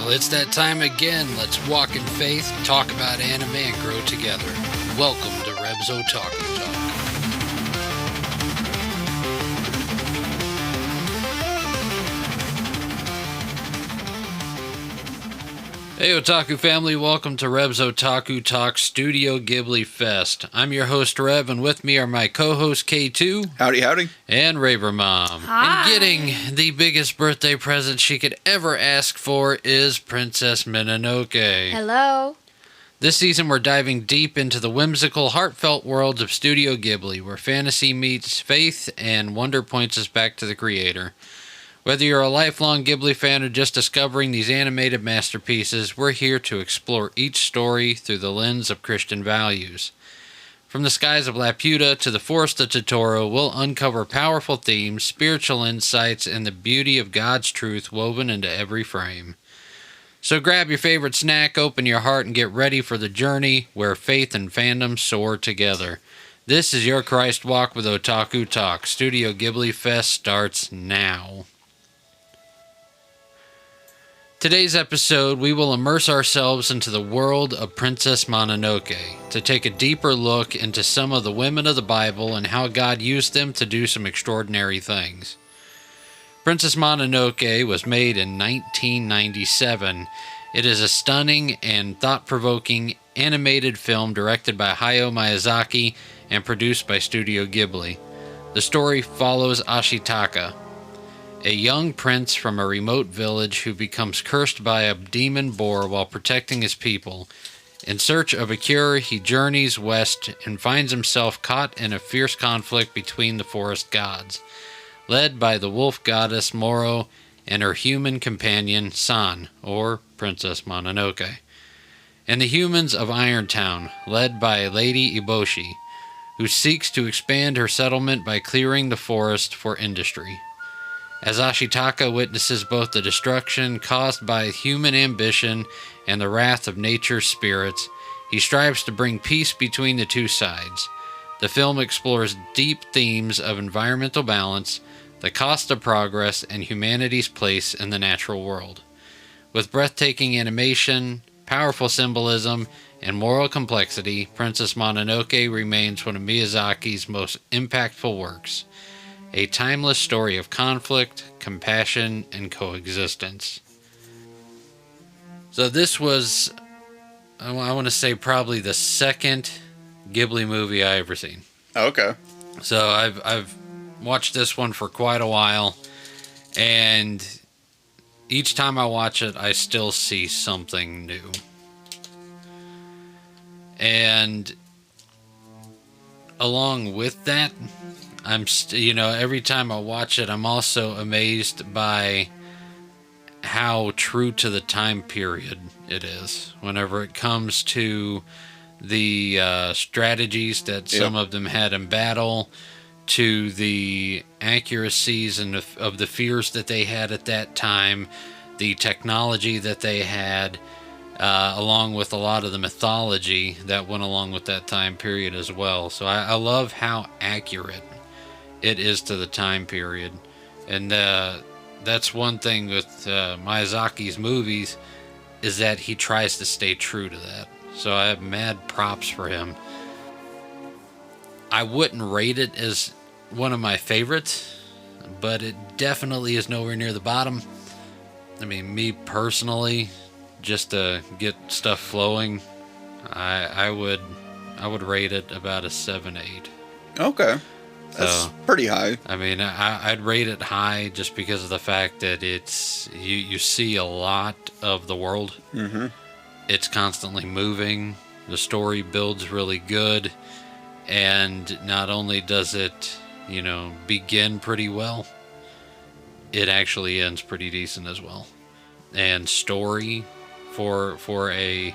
Well, it's that time again. Let's walk in faith, talk about anime, and grow together. Welcome to Reb's Otaku Talk. Hey Otaku family, welcome to Reb's Otaku Talk Studio Ghibli Fest. I'm your host Rev, and with me are my co-host K2. Howdy, howdy. And Raver Mom. Hi. And getting the biggest birthday present she could ever ask for is Princess Mininoke. Hello. This season we're diving deep into the whimsical, heartfelt worlds of Studio Ghibli, where fantasy meets faith and wonder points us back to the creator. Whether you're a lifelong Ghibli fan or just discovering these animated masterpieces, we're here to explore each story through the lens of Christian values. From the skies of Laputa to the forest of Totoro, we'll uncover powerful themes, spiritual insights, and the beauty of God's truth woven into every frame. So grab your favorite snack, open your heart, and get ready for the journey where faith and fandom soar together. This is your Christ Walk with Otaku Talk. Studio Ghibli Fest starts now. Today's episode, we will immerse ourselves into the world of Princess Mononoke to take a deeper look into some of the women of the Bible and how God used them to do some extraordinary things. Princess Mononoke was made in 1997. It is a stunning and thought-provoking animated film directed by Hayao Miyazaki and produced by Studio Ghibli. The story follows Ashitaka, a young prince from a remote village who becomes cursed by a demon boar while protecting his people. In search of a cure, he journeys west and finds himself caught in a fierce conflict between the forest gods, led by the wolf goddess Moro and her human companion San, or Princess Mononoke, and the humans of Irontown, led by Lady Eboshi, who seeks to expand her settlement by clearing the forest for industry. As Ashitaka witnesses both the destruction caused by human ambition and the wrath of nature's spirits, he strives to bring peace between the two sides. The film explores deep themes of environmental balance, the cost of progress, and humanity's place in the natural world. With breathtaking animation, powerful symbolism, and moral complexity, Princess Mononoke remains one of Miyazaki's most impactful works. A timeless story of conflict, compassion, and coexistence. So this was, I want to say, probably the second Ghibli movie I ever seen. Okay. So I've watched this one for quite a while, and each time I watch it, I still see something new. And along with that, every time I watch it, I'm also amazed by how true to the time period it is. Whenever it comes to the strategies that some of them had in battle, to the accuracies and of the fears that they had at that time, the technology that they had, along with a lot of the mythology that went along with that time period as well. So I love how accurate it is to the time period, and that's one thing with Miyazaki's movies, is that he tries to stay true to that. So I have mad props for him. I wouldn't rate it as one of my favorites, but it definitely is nowhere near the bottom. I mean, me personally, just to get stuff flowing, I would rate it about a 7-8. Okay. That's pretty high. I mean, I'd rate it high just because of the fact that it's you see a lot of the world. Mm-hmm. It's constantly moving. The story builds really good, and not only does it, begin pretty well, it actually ends pretty decent as well. And story for a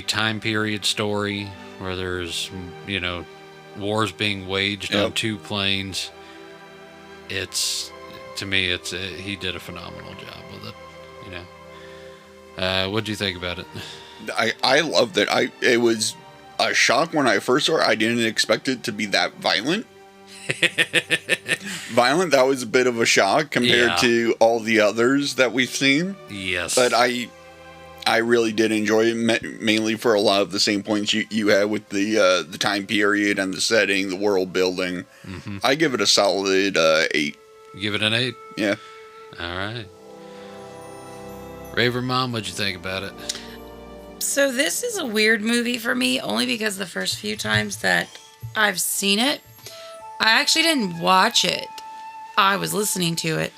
time period story where there's wars being waged on two planes. To me, he did a phenomenal job with it. What'd you think about it? I loved it. It was a shock when I first saw it. I didn't expect it to be that violent. That was a bit of a shock compared to all the others that we've seen. Yes. But I I really did enjoy it, mainly for a lot of the same points you had with the time period and the setting, the world building. Mm-hmm. I give it a solid 8. You give it an 8? Yeah. All right. Raver Mom, what'd you think about it? So this is a weird movie for me, only because the first few times that I've seen it, I actually didn't watch it. I was listening to it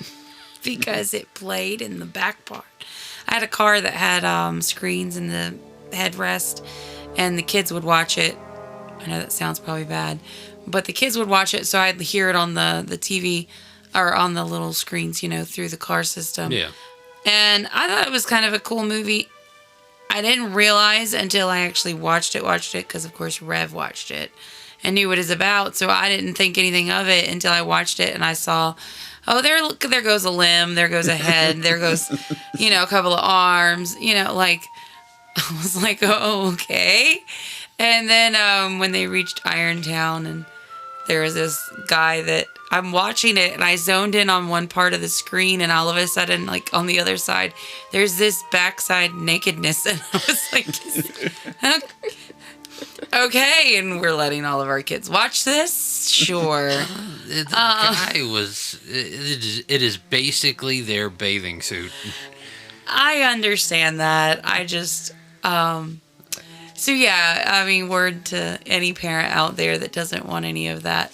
because it played in the back part. I had a car that had screens in the headrest, and the kids would watch it. I know that sounds probably bad, but the kids would watch it, so I'd hear it on the TV or on the little screens, through the car system. Yeah. And I thought it was kind of a cool movie. I didn't realize until I actually watched it, because of course Rev watched it and knew what it's about. So I didn't think anything of it until I watched it and I saw, oh, there goes a limb, there goes a head, there goes, a couple of arms, I was like, oh, okay. And then when they reached Irontown and there was this guy that I'm watching it and I zoned in on one part of the screen and all of a sudden, on the other side, there's this backside nakedness. And I was like, okay. And we're letting all of our kids watch this? Sure. The guy was, it is basically their bathing suit. I understand that. I just, so yeah, I mean, word to any parent out there that doesn't want any of that.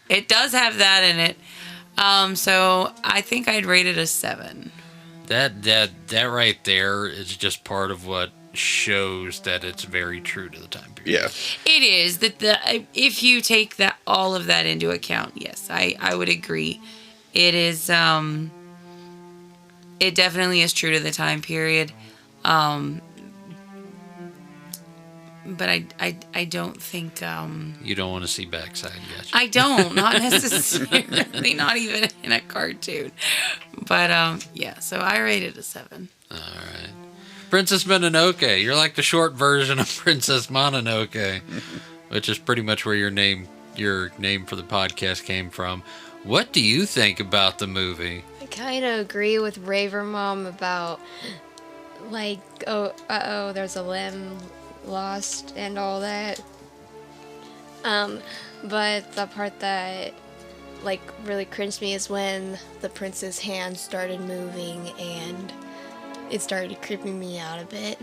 It does have that in it. So I think I'd rate it a 7. That right there is just part of what shows that it's very true to the time period. Yeah. It is that if you take all of that into account, yes, I would agree. It is it definitely is true to the time period. But I don't think... You don't want to see backside, gotcha. I don't. Not necessarily. Not even in a cartoon. But, yeah. So I rated a 7. All right. Princess Mininoke. You're like the short version of Princess Mononoke, which is pretty much where your name for the podcast came from. What do you think about the movie? I kind of agree with Raver Mom about, there's a limb lost and all that. But the part that really cringed me is when the prince's hand started moving and it started creeping me out a bit.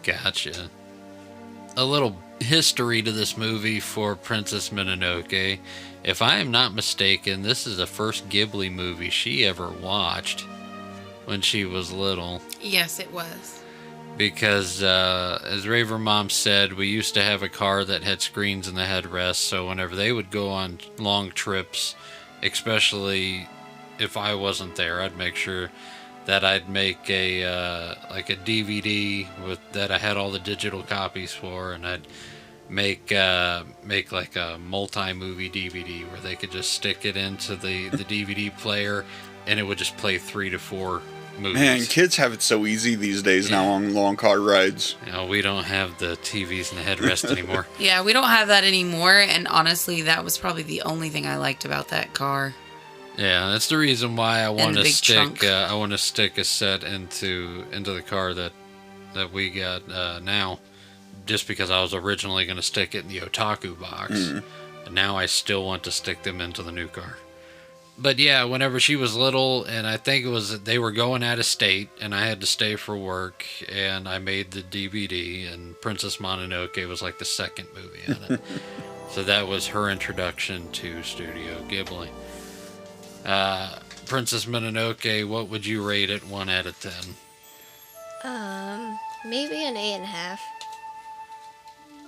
Gotcha. A little history to this movie for Princess Mononoke. If I am not mistaken, this is the first Ghibli movie she ever watched when she was little. Yes, it was. Because, as Raver Mom said, we used to have a car that had screens in the headrest, so whenever they would go on long trips, especially if I wasn't there, I'd make sure that I'd make a DVD that I had all the digital copies for, and I'd make like a multi-movie DVD where they could just stick it into the DVD player, and it would just play 3 to 4 movies. Man, kids have it so easy these days now on long car rides. We don't have the TVs in the headrest anymore. Yeah, we don't have that anymore, and honestly, that was probably the only thing I liked about that car. Yeah, that's the reason why I want to stick. trunk. I want to stick a set into the car that we got now, just because I was originally going to stick it in the Otaku box, and now I still want to stick them into the new car. But yeah, whenever she was little, and I think it was they were going out of state, and I had to stay for work, and I made the DVD, and Princess Mononoke was like the second movie in it. So that was her introduction to Studio Ghibli. Princess Mononoke, what would you rate it 1 out of 10? Maybe an 8.5.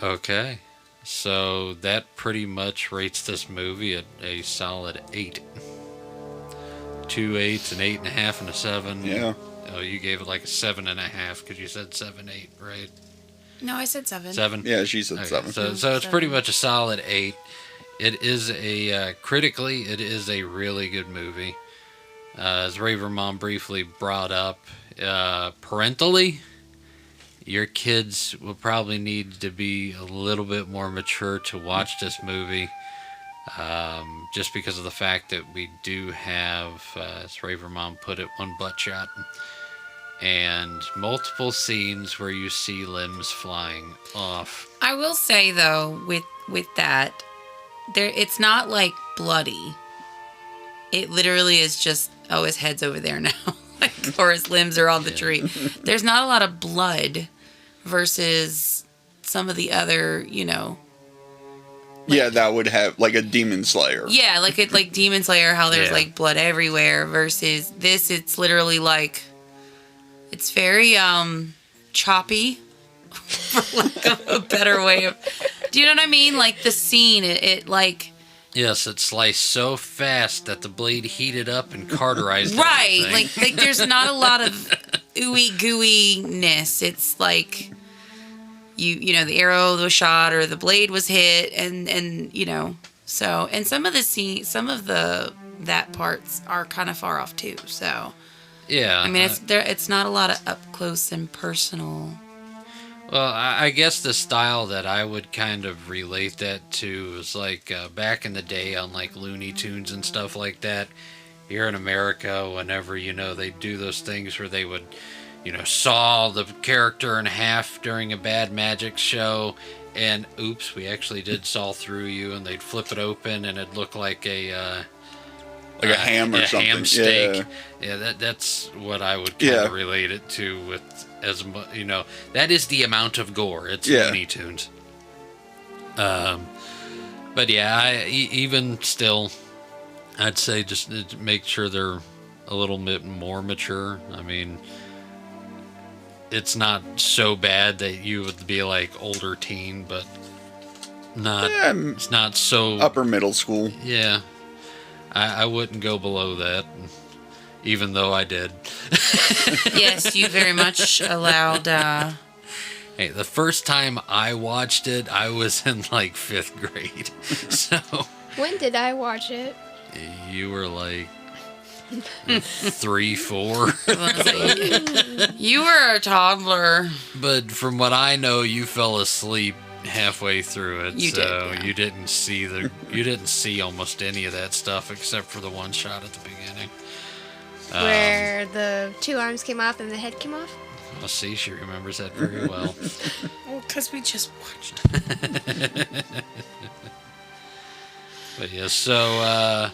Okay. So that pretty much rates this movie at a solid 8. 2 8s, an 8.5, and a 7. Yeah. Oh, you gave it like a 7.5 because you said 7 8, right? No, I said 7. 7. Yeah, she said Okay, 7. So it's pretty much a solid 8. It is critically, it is a really good movie. As Raver Mom briefly brought up, parentally, your kids will probably need to be a little bit more mature to watch this movie. Just because of the fact that we do have, as Raver Mom put it, one butt shot. and multiple scenes where you see limbs flying off. I will say though, with that, it's not like bloody. It literally is just, oh, his head's over there now, or his limbs are on the tree. There's not a lot of blood versus some of the other, Yeah, that would have like a Demon Slayer. Yeah, like Demon Slayer, how there's like blood everywhere. Versus this, it's literally like, it's very choppy, for lack of a better way of. Do you know what I mean? Like the scene, it like. Yes, it sliced so fast that the blade heated up and cauterized right, everything. like there's not a lot of ooey gooey-ness. It's like. The arrow was shot or the blade was hit and so, and some of that parts are kind of far off too. So, yeah, I mean, it's not a lot of up close and personal. Well, I guess the style that I would kind of relate that to is like back in the day on like Looney Tunes and stuff like that. Here in America, whenever, they do those things where they would, saw the character in half during a bad magic show, and oops, we actually did saw through you, and they'd flip it open, and it'd look like a ham or something. Ham steak. Yeah, that's what I would kind of relate it to with, that is the amount of gore. It's Looney Tunes. But yeah, even still, I'd say just make sure they're a little bit more mature. I mean, it's not so bad that you would be like older teen, but it's not so upper middle school. Yeah, I wouldn't go below that, even though I did. Yes, you very much allowed. Hey, the first time I watched it, I was in like 5th grade. So When did I watch it? you were like 3, 4. You were a toddler. But from what I know, you fell asleep halfway through it. You so did, yeah. you didn't see almost any of that stuff except for the one shot at the beginning. Where the 2 arms came off and the head came off? Well, see, she remembers that very well. Well, because we just watched. But yeah, so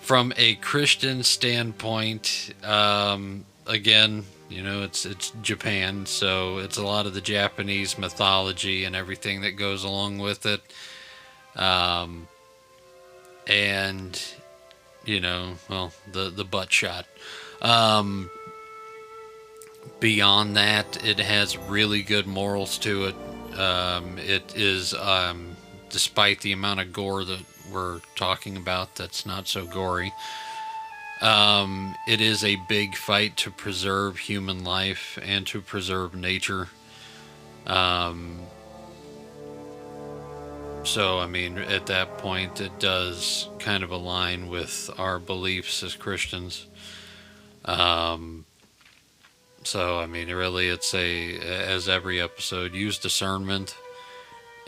from a Christian standpoint, again, it's Japan, so it's a lot of the Japanese mythology and everything that goes along with it. And, the butt shot. Beyond that, it has really good morals to it. It is, despite the amount of gore that we're talking about that's not so gory, it is a big fight to preserve human life and to preserve nature. So, I mean, at that point, it does kind of align with our beliefs as Christians. So, I mean, really, it's as every episode, use discernment.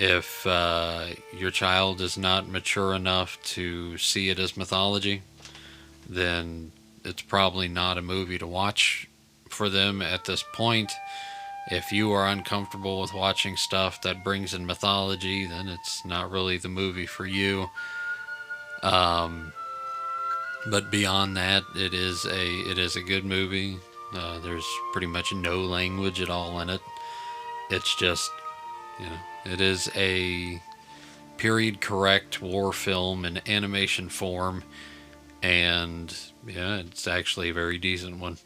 If your child is not mature enough to see it as mythology, then it's probably not a movie to watch for them at this point. If you are uncomfortable with watching stuff that brings in mythology, then it's not really the movie for you. But beyond that, it is a good movie. There's pretty much no language at all in it. It's just, it is a period correct war film in animation form, and yeah, it's actually a very decent one.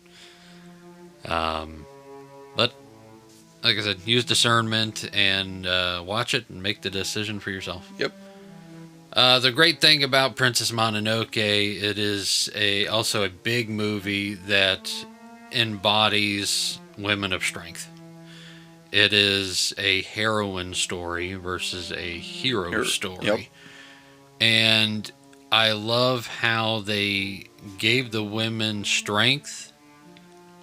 But like I said, use discernment and watch it and make the decision for yourself. Yep. The great thing about Princess Mononoke, it is also a big movie that embodies women of strength. It is a heroine story versus a hero story. Yep. And I love how they gave the women strength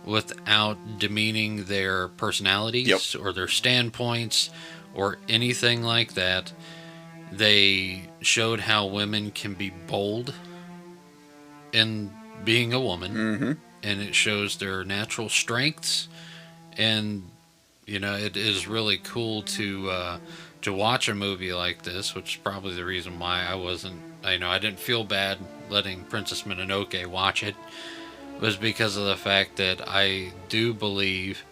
without demeaning their personalities or their standpoints or anything like that. They showed how women can be bold in being a woman and it shows their natural strengths. And it is really cool to watch a movie like this, which is probably the reason why I didn't feel bad letting Princess Mininoke watch it, was because of the fact that I do believe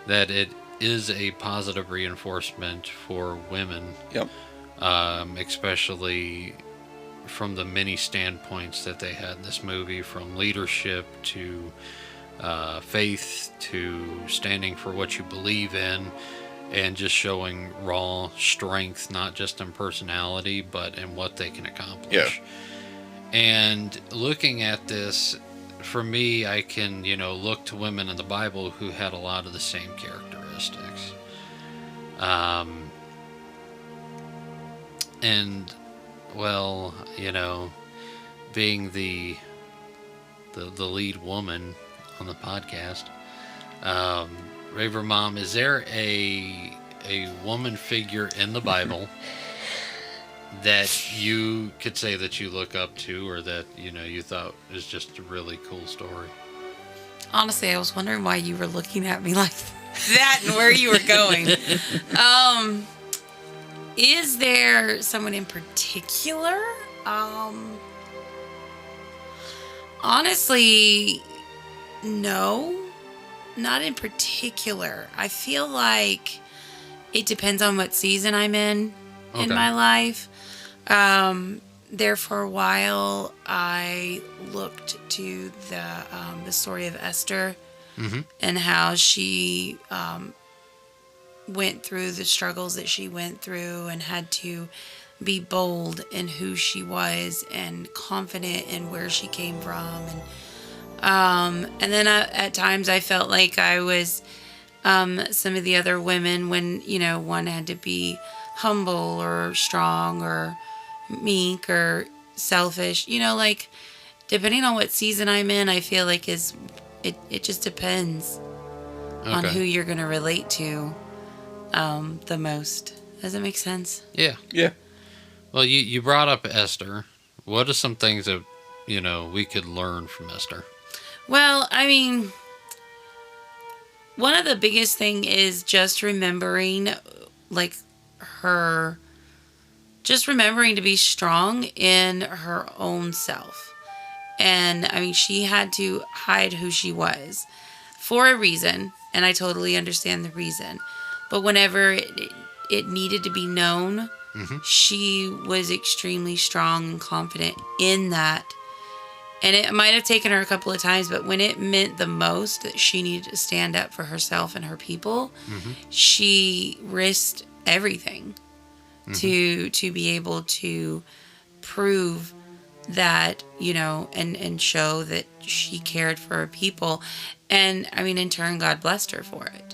that it is a positive reinforcement for women. Yep. Especially from the many standpoints that they had in this movie, from leadership to faith to standing for what you believe in, and just showing raw strength, not just in personality, but in what they can accomplish. Yeah. And looking at this, for me, I can, look to women in the Bible who had a lot of the same characteristics. And, well, being the lead woman on the podcast, Raver Mom, is there a woman figure in the Bible that you could say that you look up to, or that you thought is just a really cool story? Honestly, I was wondering why you were looking at me like that and where you were going. Is there someone in particular? Honestly, no. Not in particular. I feel like it depends on what season I'm in my life. There for a while, I looked to the story of Esther, and how she went through the struggles that she went through and had to be bold in who she was and confident in where she came from. And then at times I felt like I was some of the other women when, one had to be humble or strong or meek or selfish, depending on what season I'm in, I feel like it just depends on who you're going to relate to the most. Does it make sense? Yeah. Yeah. Well, you brought up Esther. What are some things that, we could learn from Esther? Well, I mean, one of the biggest thing is just remembering, just remembering to be strong in her own self. And, I mean, she had to hide who she was for a reason, and I totally understand the reason. But whenever it needed to be known, she was extremely strong and confident in that. And it might have taken her a couple of times, but when it meant the most that she needed to stand up for herself and her people, she risked everything to be able to prove that, and show that she cared for her people. And, I mean, in turn, God blessed her for it.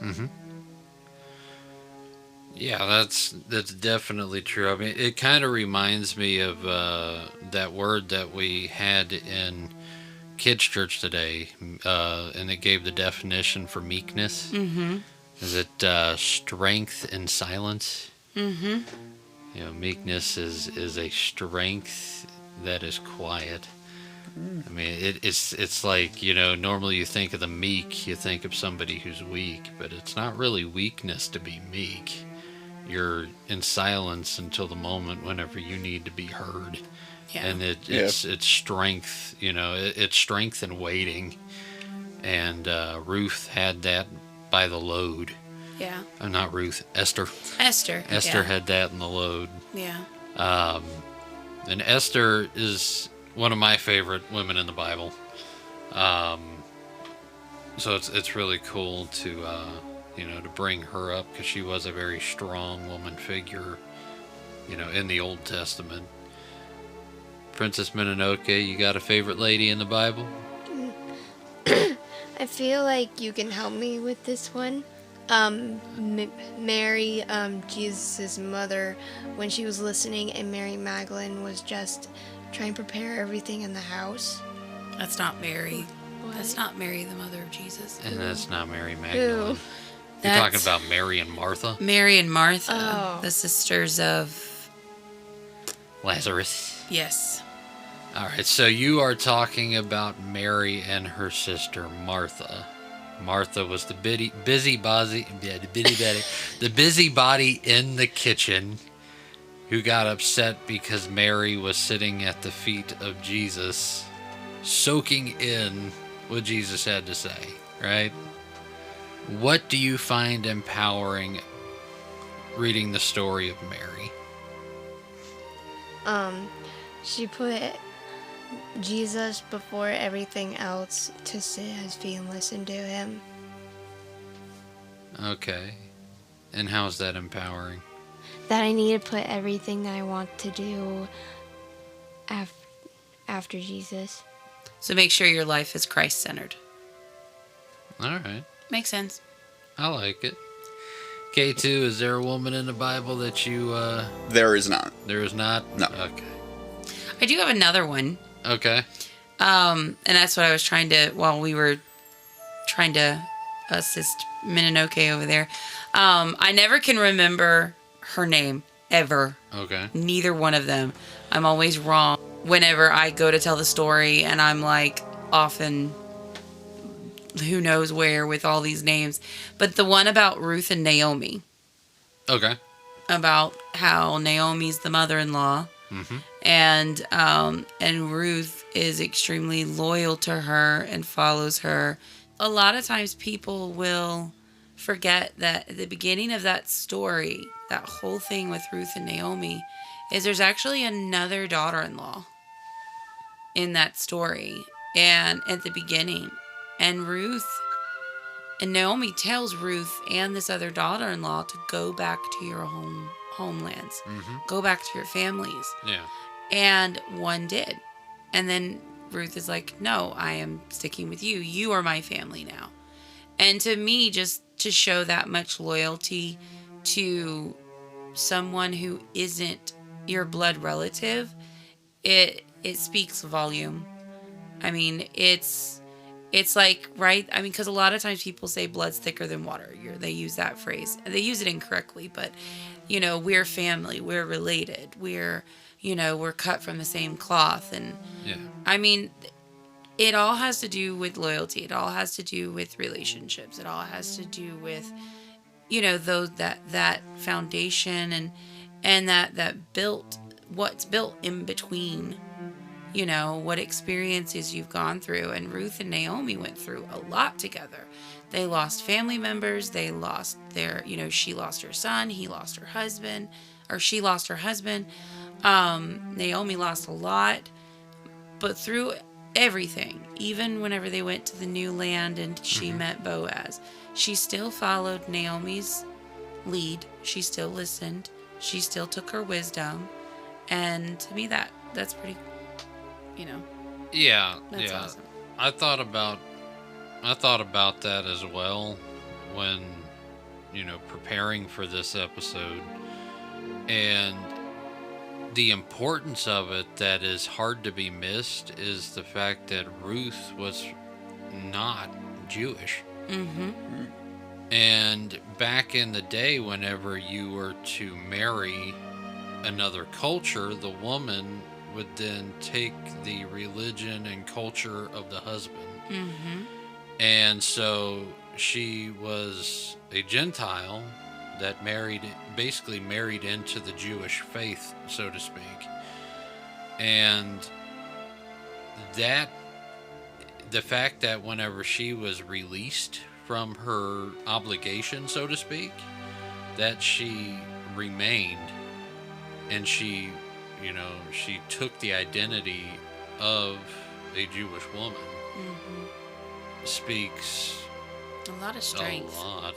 Yeah, that's definitely true. I mean, it kind of reminds me of that word that we had in kids' church today, and it gave the definition for meekness. Is it strength in silence? Meekness is a strength that is quiet. I mean, it's like, normally you think of the meek, you think of somebody who's weak, but it's not really weakness to be meek. You're in silence until the moment whenever you need to be heard. Yeah. And it's strength, it's strength in waiting. And Ruth had that by the load. Yeah. Not Ruth, Esther. Esther had that in the load. Yeah. And Esther is one of my favorite women in the Bible. So it's really cool to to bring her up, because she was a very strong woman figure, in the Old Testament. Princess Mononoke, you got a favorite lady in the Bible? I feel like you can help me with this one. Mary, Jesus' mother, when she was listening, and Mary Magdalene was just trying to prepare everything in the house. That's not Mary. What? That's not Mary, the mother of Jesus. And that's not Mary Magdalene. Who? You're talking about Mary and Martha? Mary and Martha, the sisters of Lazarus. Yes. All right, so you are talking about Mary and her sister Martha. Martha was the busybody in the kitchen who got upset because Mary was sitting at the feet of Jesus, soaking in what Jesus had to say, right? What do you find empowering reading the story of Mary? She put Jesus before everything else to sit at his feet and listen to him. Okay. And how's that empowering? That I need to put everything that I want to do after Jesus. So make sure your life is Christ-centered. All right. Makes sense. I like it. K2, is there a woman in the Bible that you... There is not. There is not? No. Okay. I do have another one. Okay. And that's what I was trying to, while we were trying to assist Mininoke over there. I never can remember her name, ever. Okay. Neither one of them. I'm always wrong whenever I go to tell the story, and I'm like often who knows where with all these names. But the one about Ruth and Naomi, Okay. about how Naomi's the mother-in-law, Mm-hmm. and Ruth is extremely loyal to her and follows her. A lot of times people will forget that at the beginning of that story, that whole thing with Ruth and Naomi, is there's actually another daughter-in-law in that story, and at the beginning, and Ruth and Naomi tells Ruth and this other daughter-in-law to go back to your homelands, go back to your families. Yeah. And one did. And then Ruth is like, no, I am sticking with you. You are my family now. And to me, just to show that much loyalty to someone who isn't your blood relative, it speaks volume. I mean, it's like, right? I mean, because a lot of times people say blood's thicker than water. They use that phrase. They use it incorrectly, but, you know, we're family. We're related. We're cut from the same cloth. And, Yeah. I mean, it all has to do with loyalty. It all has to do with relationships. It all has to do with, you know, those that foundation and that built, what's built in between, you know, what experiences you've gone through. And Ruth and Naomi went through a lot together. They lost family members. They lost she lost her son. He lost her husband, or she lost her husband. Naomi lost a lot, but through everything, even whenever they went to the new land and she met Boaz, she still followed Naomi's lead. She still listened. She still took her wisdom. And to me, that's pretty, you know. Yeah. That's yeah. awesome. I thought about that as well when, you know, preparing for this episode, and the importance of it that is hard to be missed is the fact that Ruth was not Jewish. Mm-hmm. And back in the day, whenever you were to marry another culture, the woman would then take the religion and culture of the husband. Mm-hmm. And so she was a Gentile that basically married into the Jewish faith, so to speak. And the fact that whenever she was released from her obligation, so to speak, that she remained and she took the identity of a Jewish woman, speaks A lot of strength. a lot.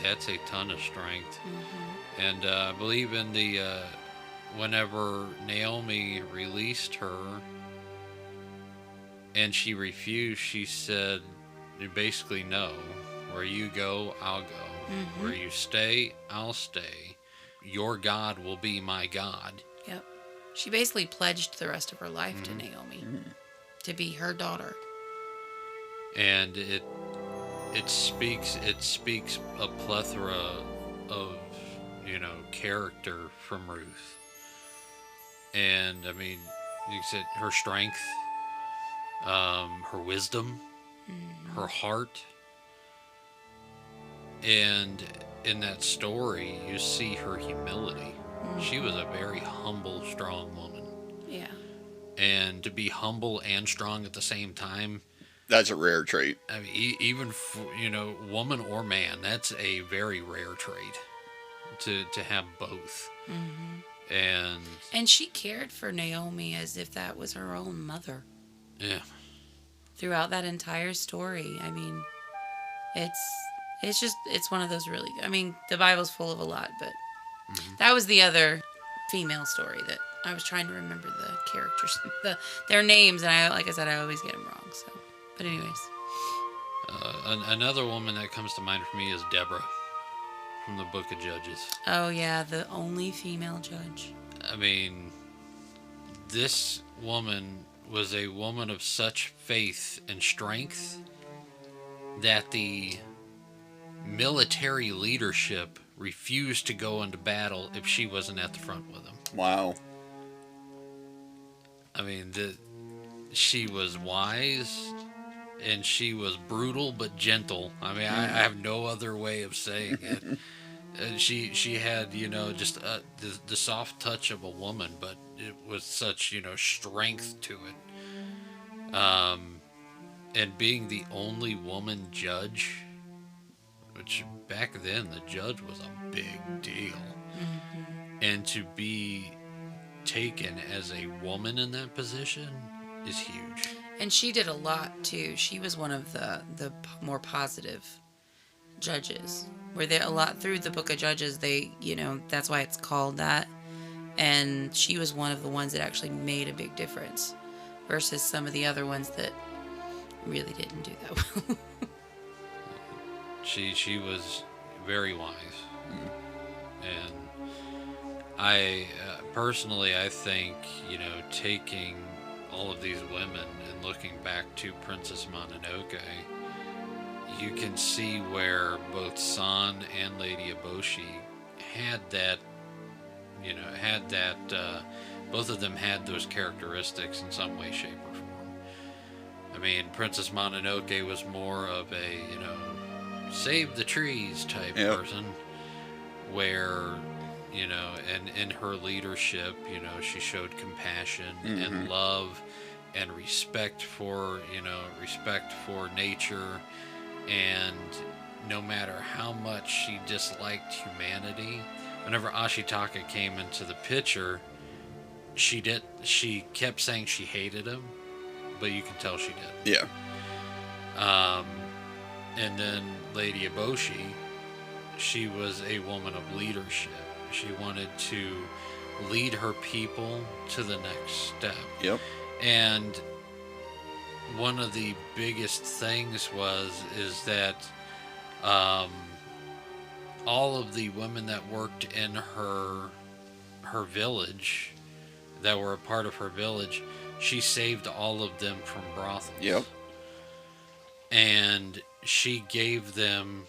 That's a ton of strength. Mm-hmm. And I believe in the whenever Naomi released her and she refused, she said basically no. Where you go, I'll go. Mm-hmm. Where you stay, I'll stay. Your God will be my God. Yep. She basically pledged the rest of her life to Naomi to be her daughter. And it speaks a plethora of, you know, character from Ruth. And I mean, You said her strength, her wisdom, her heart. And in that story, you see her humility. She was a very humble, strong woman. Yeah. And to be humble and strong at the same time, That's a rare trait. I mean, even for, woman or man, that's a very rare trait to have both. And she cared for Naomi as if that was her own mother. Yeah. Throughout that entire story. I mean, it's one of those really, I mean, the Bible's full of a lot, but that was the other female story that I was trying to remember the characters, their names, and like I said, I always get them wrong. So, but anyways, another woman that comes to mind for me is Deborah from the Book of Judges. Oh yeah, the only female judge. I mean, this woman was a woman of such faith and strength that the military leadership refused to go into battle if she wasn't at the front with them. Wow. I mean, she was wise and she was brutal but gentle. I mean, I have no other way of saying it. She had, just the soft touch of a woman, but it was such, strength to it. And being the only woman judge, which back then the judge was a big deal. And to be taken as a woman in that position is huge. And she did a lot too. She was one of the more positive judges. Where they a lot through the Book of Judges, they, that's why it's called that. And she was one of the ones that actually made a big difference versus some of the other ones that really didn't do that well. She was very wise. And I personally, I think, taking all of these women and looking back to Princess Mononoke, you can see where both San and Lady Eboshi had that, both of them had those characteristics in some way, shape, or form. I mean, Princess Mononoke was more of a, save the trees type person, where, and in her leadership, she showed compassion and love and respect for nature. And no matter how much she disliked humanity, whenever Ashitaka came into the picture, she kept saying she hated him, but you can tell she did. Yeah. And then Lady Eboshi, she was a woman of leadership. She wanted to lead her people to the next step. Yep. And one of the biggest things is that all of the women that worked in her village, that were a part of her village, she saved all of them from brothels. Yep. And she gave them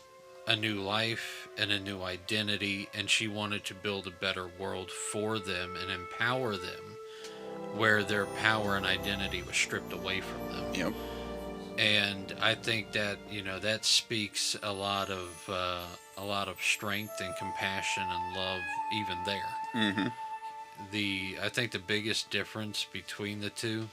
a new life and a new identity, and she wanted to build a better world for them and empower them where their power and identity was stripped away from them. Yep. And I think that, that speaks a lot of strength and compassion and love even there. I think the biggest difference between the two,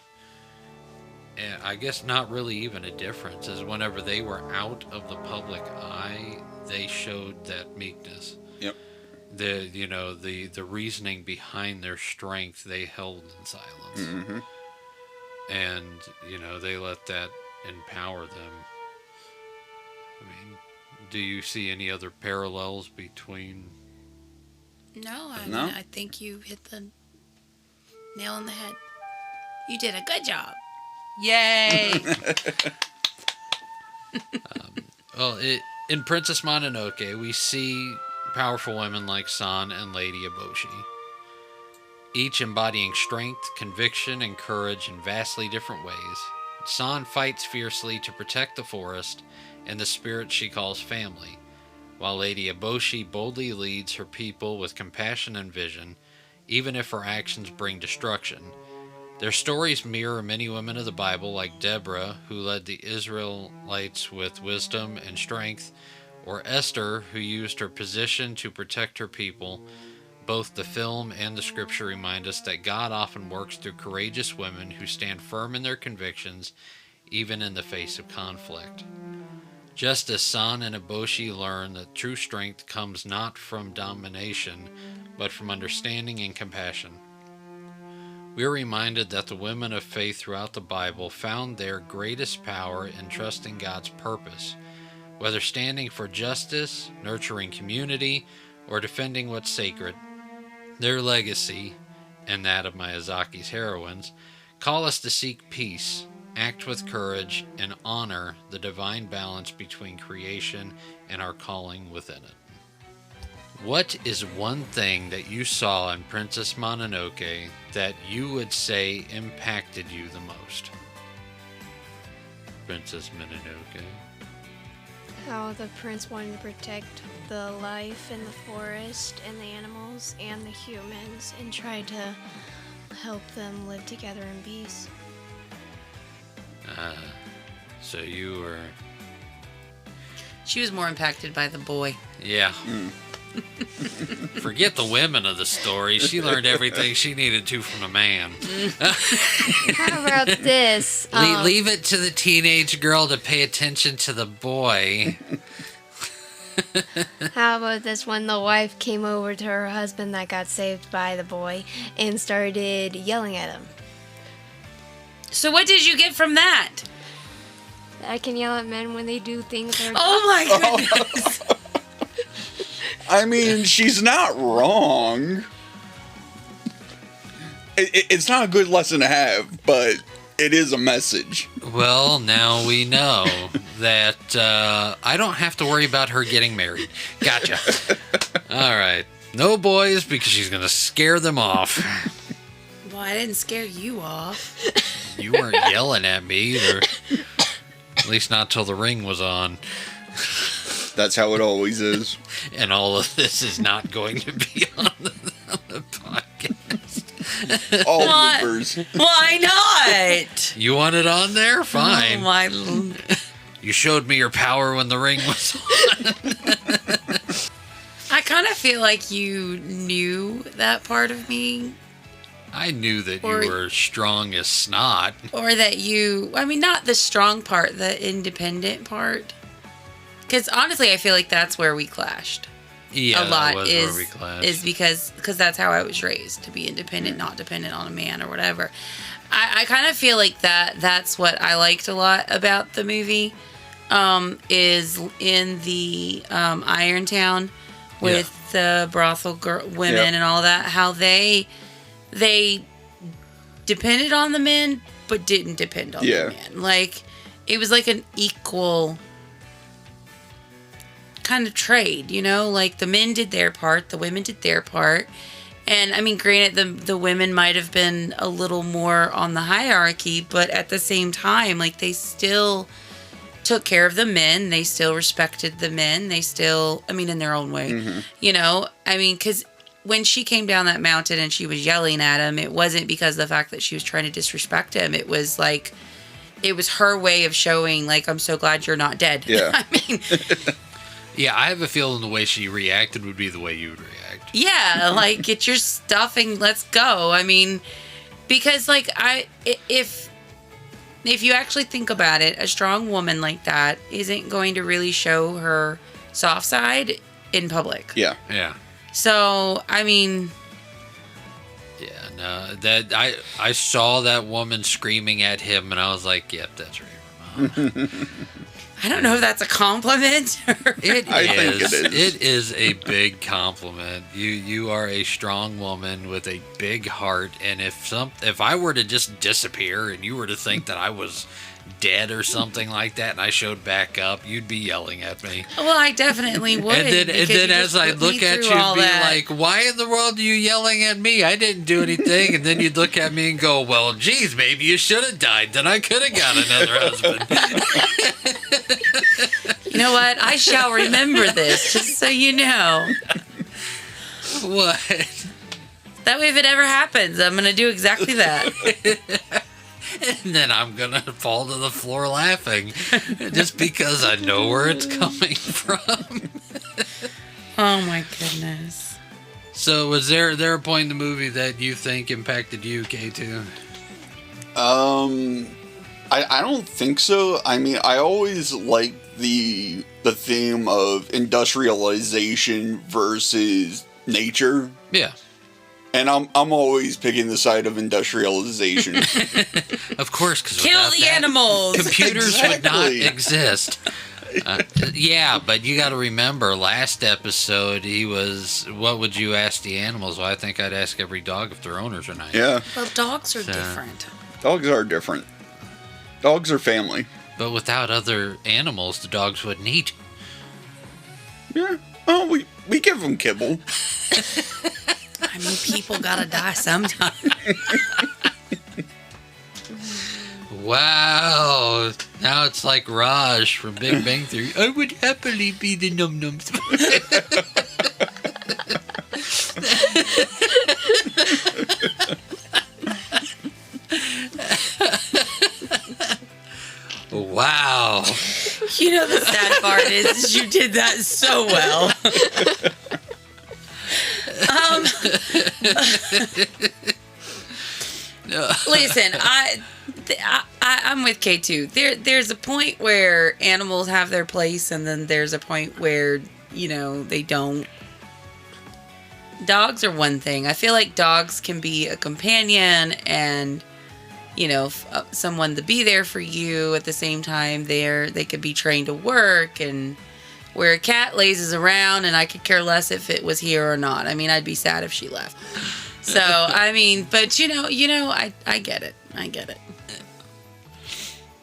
and I guess not really even a difference, is whenever they were out of the public eye, they showed that meekness. Yep. The reasoning behind their strength they held in silence. And they let that empower them. I mean, do you see any other parallels between? No, I think you hit the nail on the head. You did a good job. Yay! Well, in Princess Mononoke, we see powerful women like San and Lady Eboshi, each embodying strength, conviction, and courage in vastly different ways. San fights fiercely to protect the forest and the spirit she calls family, while Lady Eboshi boldly leads her people with compassion and vision, even if her actions bring destruction. Their stories mirror many women of the Bible, like Deborah, who led the Israelites with wisdom and strength, or Esther, who used her position to protect her people. Both the film and the scripture remind us that God often works through courageous women who stand firm in their convictions, even in the face of conflict. Just as San and Eboshi learn that true strength comes not from domination, but from understanding and compassion. We are reminded that the women of faith throughout the Bible found their greatest power in trusting God's purpose, whether standing for justice, nurturing community, or defending what's sacred. Their legacy, and that of Miyazaki's heroines, call us to seek peace, act with courage, and honor the divine balance between creation and our calling within it. What is one thing that you saw in Princess Mononoke that you would say impacted you the most? Princess Mininoke. How the prince wanted to protect the life in the forest and the animals and the humans and tried to help them live together in peace. So you were... She was more impacted by the boy. Yeah. Forget the women of the story. She learned everything she needed to from a man. How about this? Leave it to the teenage girl to pay attention to the boy. How about this when the wife came over to her husband that got saved by the boy and started yelling at him? So what did you get from that? I can yell at men when they do things that are Oh my goodness. I mean, she's not wrong. It's not a good lesson to have, but it is a message. Well, now we know that I don't have to worry about her getting married. Gotcha. All right. No boys because she's going to scare them off. Well, I didn't scare you off. You weren't yelling at me either. At least not till the ring was on. That's how it always is. And all of this is not going to be on the podcast. All What? bloopers. Why not? You want it on there? Fine. Oh my. You showed me your power when the ring was on. I kind of feel like you knew that part of me. I knew that Or- you were strong as snot. Or that not the strong part, the independent part. Because honestly, I feel like that's where we clashed. Yeah, A lot that was is where we clashed. is because that's how I was raised, to be independent, not dependent on a man or whatever. I kind of feel like that's what I liked a lot about the movie. Is in the Iron Town with the brothel women Yep. and all that, how they depended on the men but didn't depend on Yeah. the men. Like it was like an equal kind of trade, you know? Like the men did their part, the women did their part. And I mean, granted, the women might have been a little more on the hierarchy, but at the same time, like they still took care of the men. They still respected the men. They still, I mean, in their own way, you know? I mean, because when she came down that mountain and she was yelling at him, it wasn't because of the fact that she was trying to disrespect him. It was like, it was her way of showing, like, I'm so glad you're not dead. Yeah. I mean, Yeah, I have a feeling the way she reacted would be the way you would react. yeah, like get your stuff and let's go. I mean, because like if you actually think about it, a strong woman like that isn't going to really show her soft side in public. Yeah. Yeah. So, I mean, Yeah, no, that I saw that woman screaming at him and I was like, yep, that's Raver Mom. I don't know if that's a compliment or It I think is. it is. It is a big compliment. You are a strong woman with a big heart, and if I were to just disappear and you were to think that I was dead or something like that, and I showed back up, you'd be yelling at me. Well, I definitely would. And then because you as just I put me look at you through and all be that. like, why in the world are you yelling at me? I didn't do anything. And then you'd look at me and go, well, geez, maybe you should have died. Then I could have got another husband. You know what? I shall remember this, just so you know. What? That way, if it ever happens, I'm going to do exactly that. And then I'm going to fall to the floor laughing just because I know where it's coming from. Oh, my goodness. So was there a point in the movie that you think impacted you, K2? I don't think so. I mean, I always liked the theme of industrialization versus nature. Yeah. And I'm always picking the side of industrialization. Of course, because Kill the animals! Computers would not Exactly. exist. Yeah, but you got to remember, last episode he was, what would you ask the animals? Well, I think I'd ask every dog if their owners are nice. Yeah, Well, dogs are different. dogs are different. Dogs are family. But without other animals, the dogs wouldn't eat. Yeah. Oh, we give them kibble. I mean, people gotta die sometime. Wow. Now it's like Raj from Big Bang Theory. I would happily be the num-nums. Wow. You know, the sad part is you did that so well. Listen, I'm with K2. There's a point where animals have their place, and then there's a point where, you know, they don't. Dogs are one thing. I feel like dogs can be a companion and, you know, someone to be there for you. At the same time, they could be trained to work, and where a cat lazes around, and I could care less if it was here or not. I mean, I'd be sad if she left. So, I mean, but you know, I get it. I get it.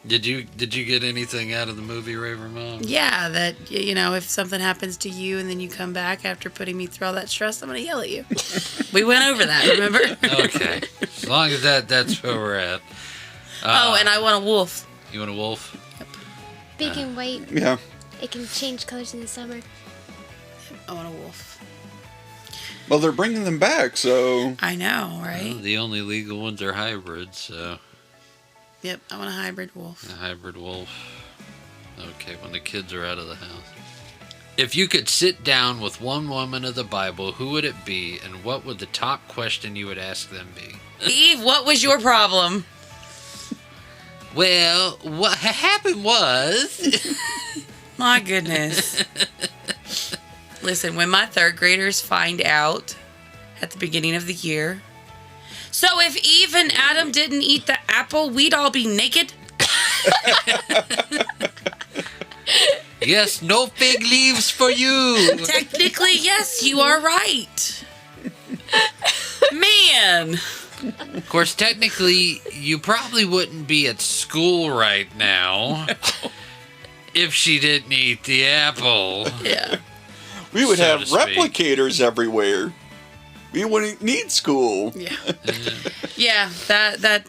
Did you get anything out of the movie, Raver Mom? Yeah, that, you know, if something happens to you and then you come back after putting me through all that stress, I'm going to yell at you. We went over that, remember? Okay. As long as that's where we're at. Oh, and I want a wolf. You want a wolf? Big and white. Yeah. It can change colors in the summer. I want a wolf. Well, they're bringing them back, so I know, right? Well, the only legal ones are hybrids, so Yep, I want a hybrid wolf. a hybrid wolf. Okay, when the kids are out of the house. If you could sit down with one woman of the Bible, who would it be, and what would the top question you would ask them be? Eve, what was your problem? Well, what happened was... My goodness. Listen, when my third graders find out at the beginning of the year, so if Eve and Adam didn't eat the apple, we'd all be naked? Yes, no fig leaves for you. Technically, yes, you are right. Man. Of course, technically, you probably wouldn't be at school right now if she didn't eat the apple. Yeah. we would So have to speak. replicators everywhere. We wouldn't need school. Yeah. Yeah, that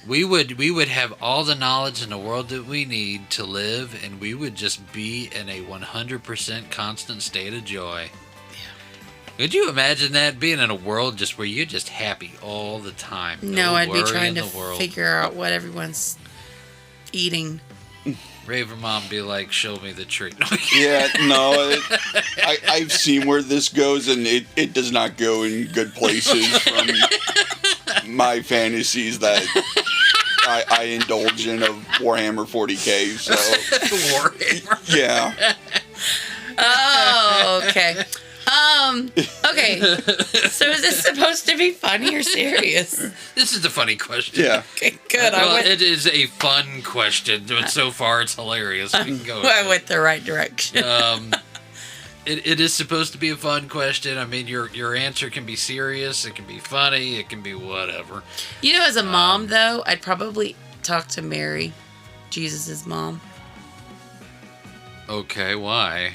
We would have all the knowledge in the world that we need to live, and we would just be in a 100% constant state of joy. Could you imagine that, being in a world just where you're just happy all the time? no, I'd be worry trying in to the world. figure out what everyone's eating. Raver Mom be like, show me the tree. Yeah, no, I've seen where this goes, and it does not go in good places from my fantasies that I indulge in of Warhammer 40k. So Warhammer. yeah, Oh, okay. Okay. So is this supposed to be funny or serious? This is the funny question. yeah. Okay, good. Well, it is a fun question, but so far it's hilarious. We can go with I it. went the right direction. It is supposed to be a fun question. I mean, your answer can be serious, it can be funny, it can be whatever. You know, as a mom, though, I'd probably talk to Mary, Jesus' mom, Okay, why?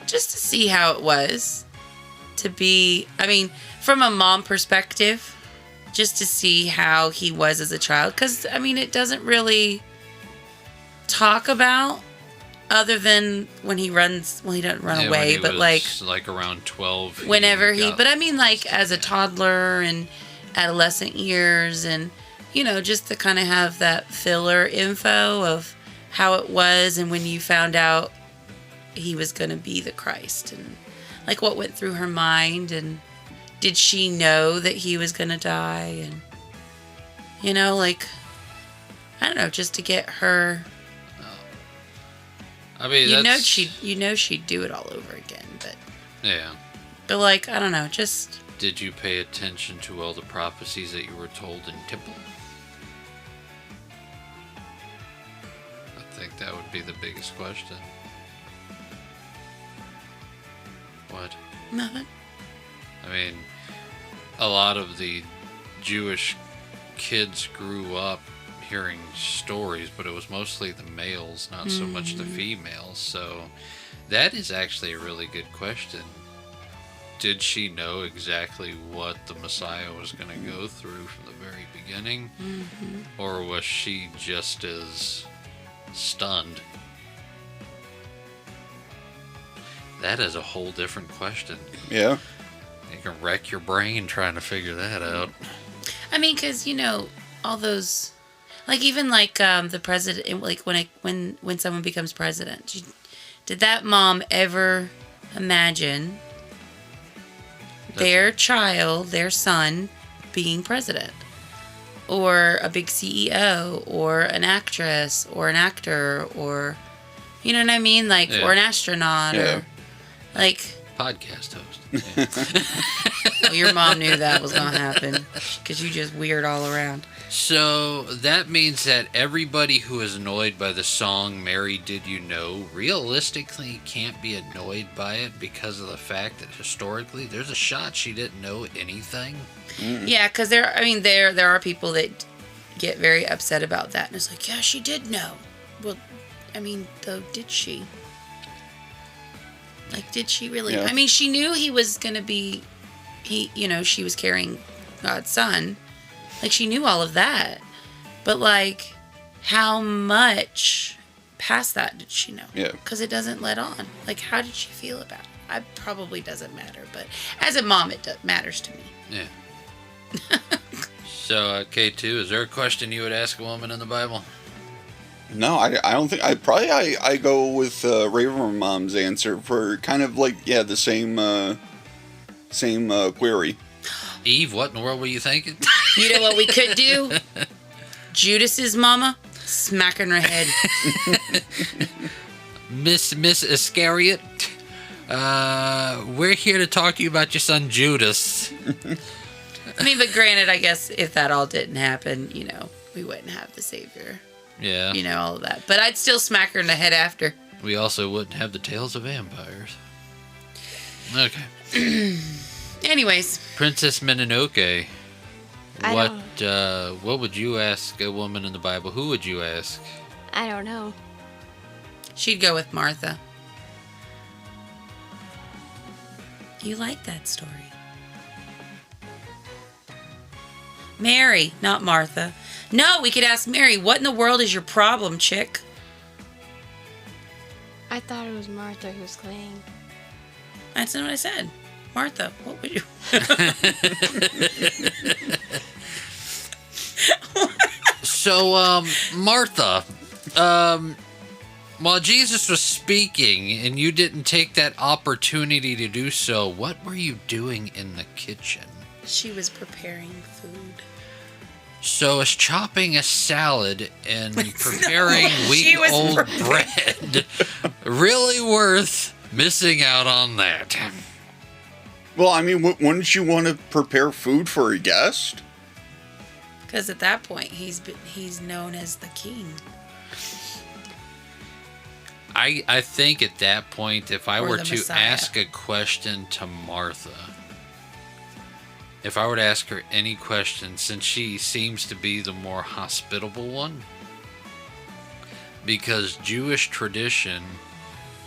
just to see how it was to be, I mean, from a mom perspective, just to see how he was as a child. Because, I mean, it doesn't really talk about Other than when he runs, well, he doesn't run Yeah, away, when he but like around 12. whenever got- but I mean, like, as a toddler and adolescent years, and, just to kind of have that filler info of how it was, and when you found out he was going to be the Christ, and like what went through her mind, and did she know that he was going to die, and, like, I don't know, just to get her. I mean, she'd do it all over again, yeah. but like, I don't know, just. Did you pay attention to all the prophecies that you were told in Tipple? I think that would be the biggest question. What? Nothing. I mean, a lot of the Jewish kids grew up hearing stories, but it was mostly the males, not so much the females. So that is actually a really good question. Did she know exactly what the Messiah was going to go through from the very beginning? Or was she just as stunned? That is a whole different question. Yeah. You can wreck your brain trying to figure that out. I mean, because, all those, like, even like the president, like when someone becomes president, did that mom ever imagine their child, their son, being president? Or a big CEO, or an actress, or an actor, or, you know what I mean? Like, Yeah. or an astronaut, Yeah. or, like, Podcast host. Yeah. your mom knew that was going to happen, because you just weird all around. So that means that everybody who is annoyed by the song Mary Did You Know realistically can't be annoyed by it because of the fact that historically there's a shot she didn't know anything. Yeah, because there are people that get very upset about that, and it's like, yeah, she did know. Well, I mean, though, did she? Like, did she really? Yeah. I mean, she knew he was gonna be, she was carrying God's son. Like, she knew all of that, but like, how much past that did she know? Yeah. Because it doesn't let on. Like, how did she feel about it? It probably doesn't matter, but as a mom, it matters to me. Yeah. So, K2, is there a question you would ask a woman in the Bible? No, I don't think. I go with Raver Mom's answer for kind of like, the same query. Eve, what in the world were you thinking? You know what we could do? Judas's mama, smack her in her head. Miss Iscariot, we're here to talk to you about your son Judas. I mean, but granted, I guess if that all didn't happen, we wouldn't have the Savior. Yeah. All of that. But I'd still smack her in the head after. We also wouldn't have the tales of vampires. Okay. Anyways. Princess Mininoke. What would you ask a woman in the Bible? Who would you ask? I don't know. She'd go with Martha. You like that story. Mary, not Martha. No, we could ask Mary, what in the world is your problem, chick? I thought it was Martha who's cleaning. That's not what I said. Martha, what would you... So, Martha, while Jesus was speaking and you didn't take that opportunity to do so, what were you doing in the kitchen? She was preparing food. So is chopping a salad and preparing week-old bread really worth missing out on that? Well, I mean, wouldn't you want to prepare food for a guest? Because at that point, he's known as the king. I think at that point, if I Or were the to Messiah. ask a question to Martha, if I were to ask her any question, since she seems to be the more hospitable one, because Jewish tradition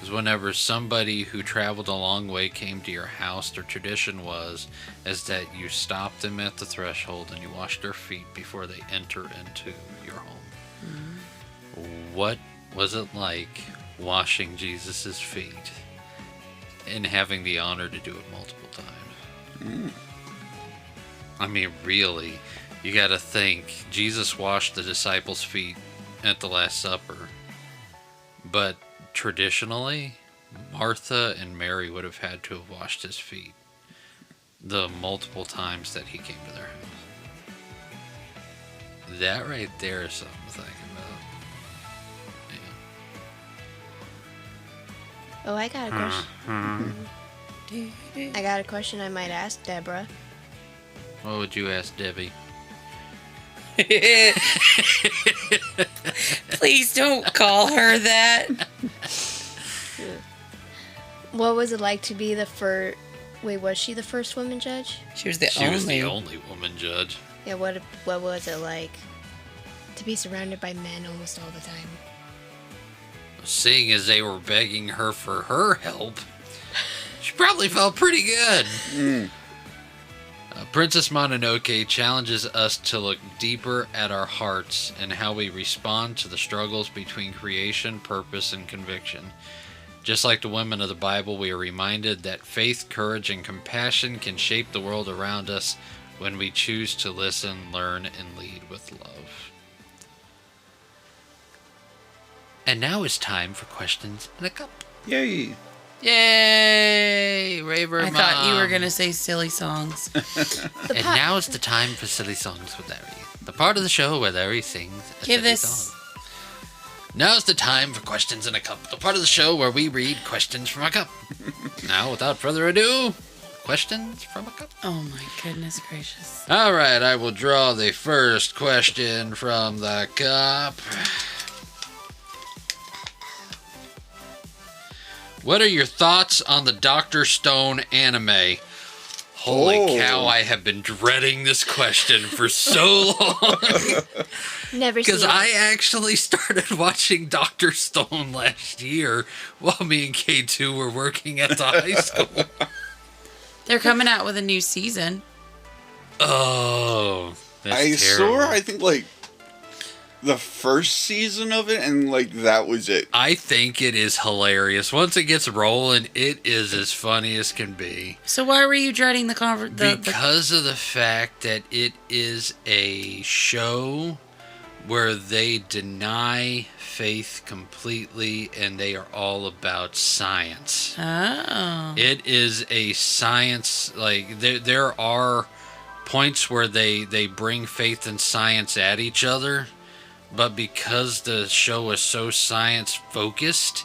is whenever somebody who traveled a long way came to your house, their tradition was is that you stop them at the threshold and you wash their feet before they enter into your home. What was it like washing Jesus's feet and having the honor to do it multiple times. I mean, really, you got to think. Jesus washed the disciples' feet at the Last Supper, but traditionally, Martha and Mary would have had to have washed his feet the multiple times that he came to their house. That right there is something to think about. Yeah. Oh, I got a question. I got a question I might ask Deborah. What would you ask Debbie? Please don't call her that. What was it like to be the first... Wait, was she the first woman judge? She was the She was the only woman judge. Yeah, what was it like to be surrounded by men almost all the time? Seeing as they were begging her for her help, she probably felt pretty good. Princess Mononoke challenges us to look deeper at our hearts and how we respond to the struggles between creation, purpose, and conviction. Just like the women of the Bible, we are reminded that faith, courage, and compassion can shape the world around us when we choose to listen, learn, and lead with love. And now it's time for questions in a cup. Yay! Yay! Raver Mom. I thought you were going to say silly songs. And now it's the time for Silly Songs with Larry. The part of the show where Larry sings a Give silly this. song. Now's the time for Questions in a Cup. The part of the show where we read questions from a cup. Now, without further ado, questions from a cup. Oh my goodness gracious. All right, I will draw the first question from the cup. What are your thoughts on the Dr. Stone anime? Holy cow, I have been dreading this question for so long. Never seen Because it. I actually started watching Dr. Stone last year while me and K2 were working at the high school. They're coming out with a new season. Oh, that's I terrible. saw, I think, like, the first season of it, and, like, that was it. I think it is hilarious. Once it gets rolling, it is as funny as can be. So why were you dreading the Because of the fact that it is a show where they deny faith completely and they are all about science. Oh. It is a science, like, there are points where they bring faith and science at each other, but because the show is so science focused,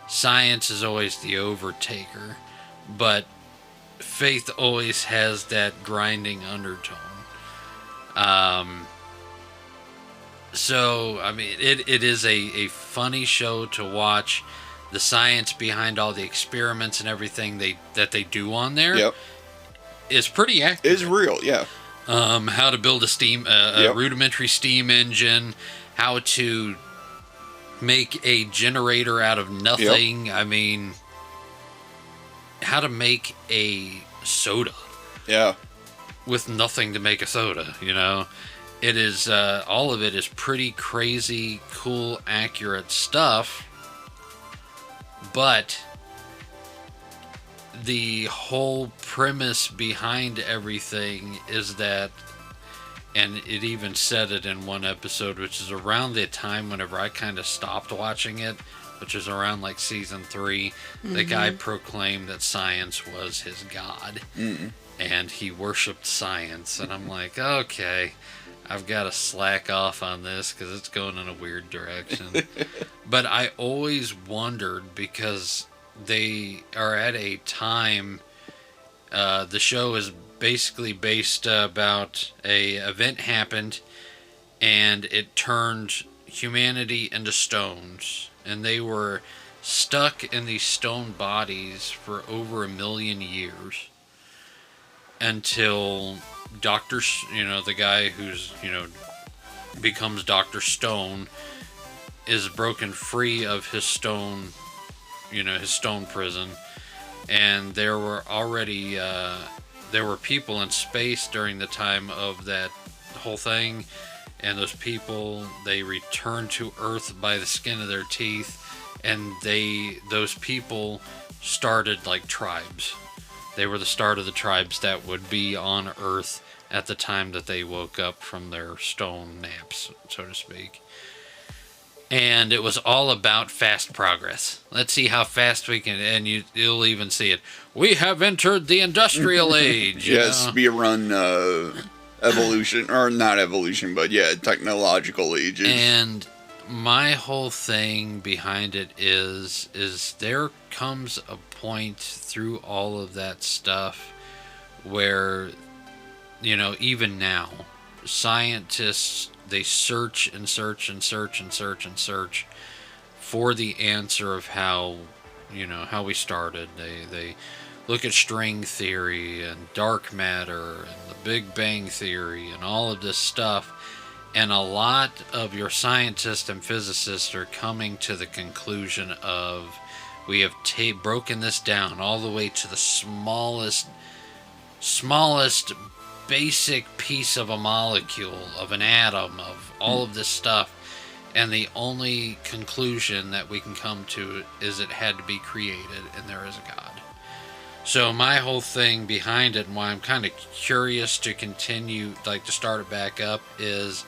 science is always the overtaker, but faith always has that grinding undertone. So, I mean, it is a funny show to watch. The science behind all the experiments and everything that they do on there Yep. is pretty accurate. It's real, yeah. How to build a rudimentary steam engine, how to make a generator out of nothing. I mean, how to make a soda. Yeah. With nothing to make a soda, you know? It is, all of it is pretty crazy, cool, accurate stuff. But the whole premise behind everything is that, and it even said it in one episode, which is around the time whenever I kind of stopped watching it, which is around like season 3, the guy proclaimed that science was his god. And he worshipped science. And I'm like, okay, I've got to slack off on this because it's going in a weird direction. But I always wondered, because they are at a time, the show is basically based about a event happened and it turned humanity into stones, and they were stuck in these stone bodies for over 1 million years until the guy who's, becomes Dr. Stone is broken free of his stone, his stone prison. And there were already, there were people in space during the time of that whole thing. And those people, they returned to Earth by the skin of their teeth. and those people started like tribes. They were the start of the tribes that would be on Earth at the time that they woke up from their stone naps, so to speak. And it was all about fast progress. Let's see how fast we can, and you'll even see it. We have entered the industrial age. Yes, speedrun evolution, or not evolution, but yeah, technological ages. And my whole thing behind it is there comes a point through all of that stuff where, even now, scientists, they search and search and search and search and search for the answer of how we started. They look at string theory and dark matter and the Big Bang theory and all of this stuff. And a lot of your scientists and physicists are coming to the conclusion of, we have broken this down all the way to the smallest basic piece of a molecule, of an atom, of all of this stuff. And the only conclusion that we can come to is it had to be created and there is a God. So my whole thing behind it, and why I'm kind of curious to continue, like to start it back up, is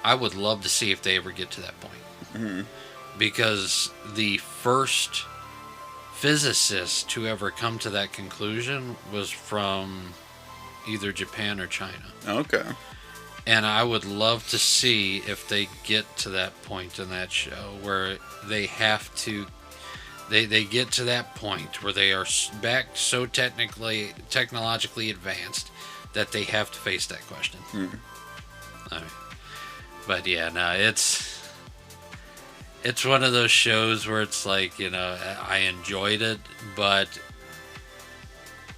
I would love to see if they ever get to that point. Mm-hmm. Because the first physicist to ever come to that conclusion was from either Japan or China. Okay. And I would love to see if they get to that point in that show where they have to, they get to that point where they are back so technologically advanced that they have to face that question. Mm. But yeah, no, it's one of those shows where it's like, I enjoyed it, but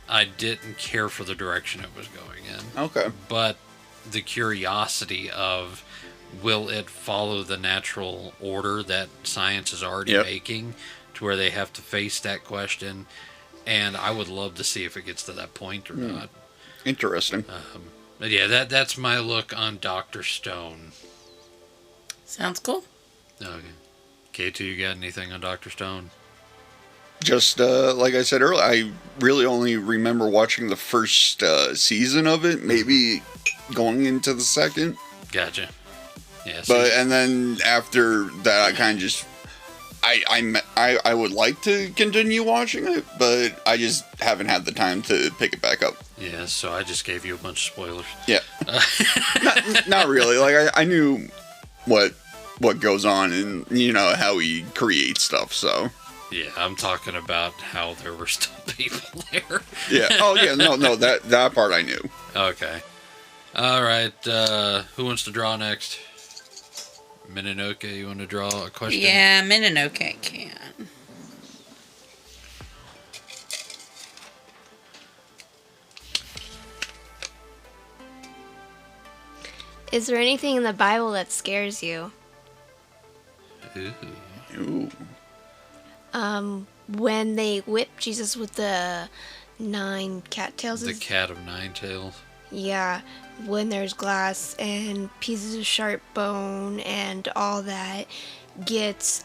I didn't care for the direction it was going in. Okay. But the curiosity of, will it follow the natural order that science is already making, to where they have to face that question? And I would love to see if it gets to that point or not. Interesting. But yeah, that's my look on Dr. Stone. Sounds cool. Okay. K2, you got anything on Dr. Stone? Just like I said earlier, I really only remember watching the first season of it, maybe going into the second. Gotcha. Yeah. And then after that, I kind of just, I would like to continue watching it, but I just haven't had the time to pick it back up. Yeah, so I just gave you a bunch of spoilers. Yeah. not really. Like I knew what goes on and how he creates stuff, so. Yeah, I'm talking about how there were still people there. Yeah. Oh yeah, no, that part I knew. Okay. All right, who wants to draw next? Mininoke, you want to draw a question? Yeah, Mininoke can. Is there anything in the Bible that scares you? Ooh. When they whipped Jesus with the 9 cattails. The cat of 9 tails. Yeah, when there's glass and pieces of sharp bone and all that gets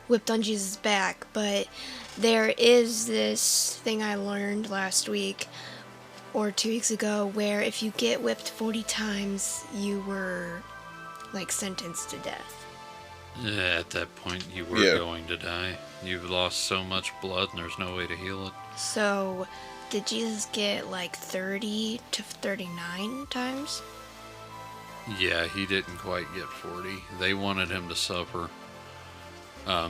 whipped on Jesus' back. But there is this thing I learned last week or 2 weeks ago where if you get whipped 40 times, you were sentenced to death. Yeah, at that point, you were going to die. You've lost so much blood and there's no way to heal it. So, did Jesus get 30 to 39 times? Yeah, he didn't quite get 40. They wanted him to suffer.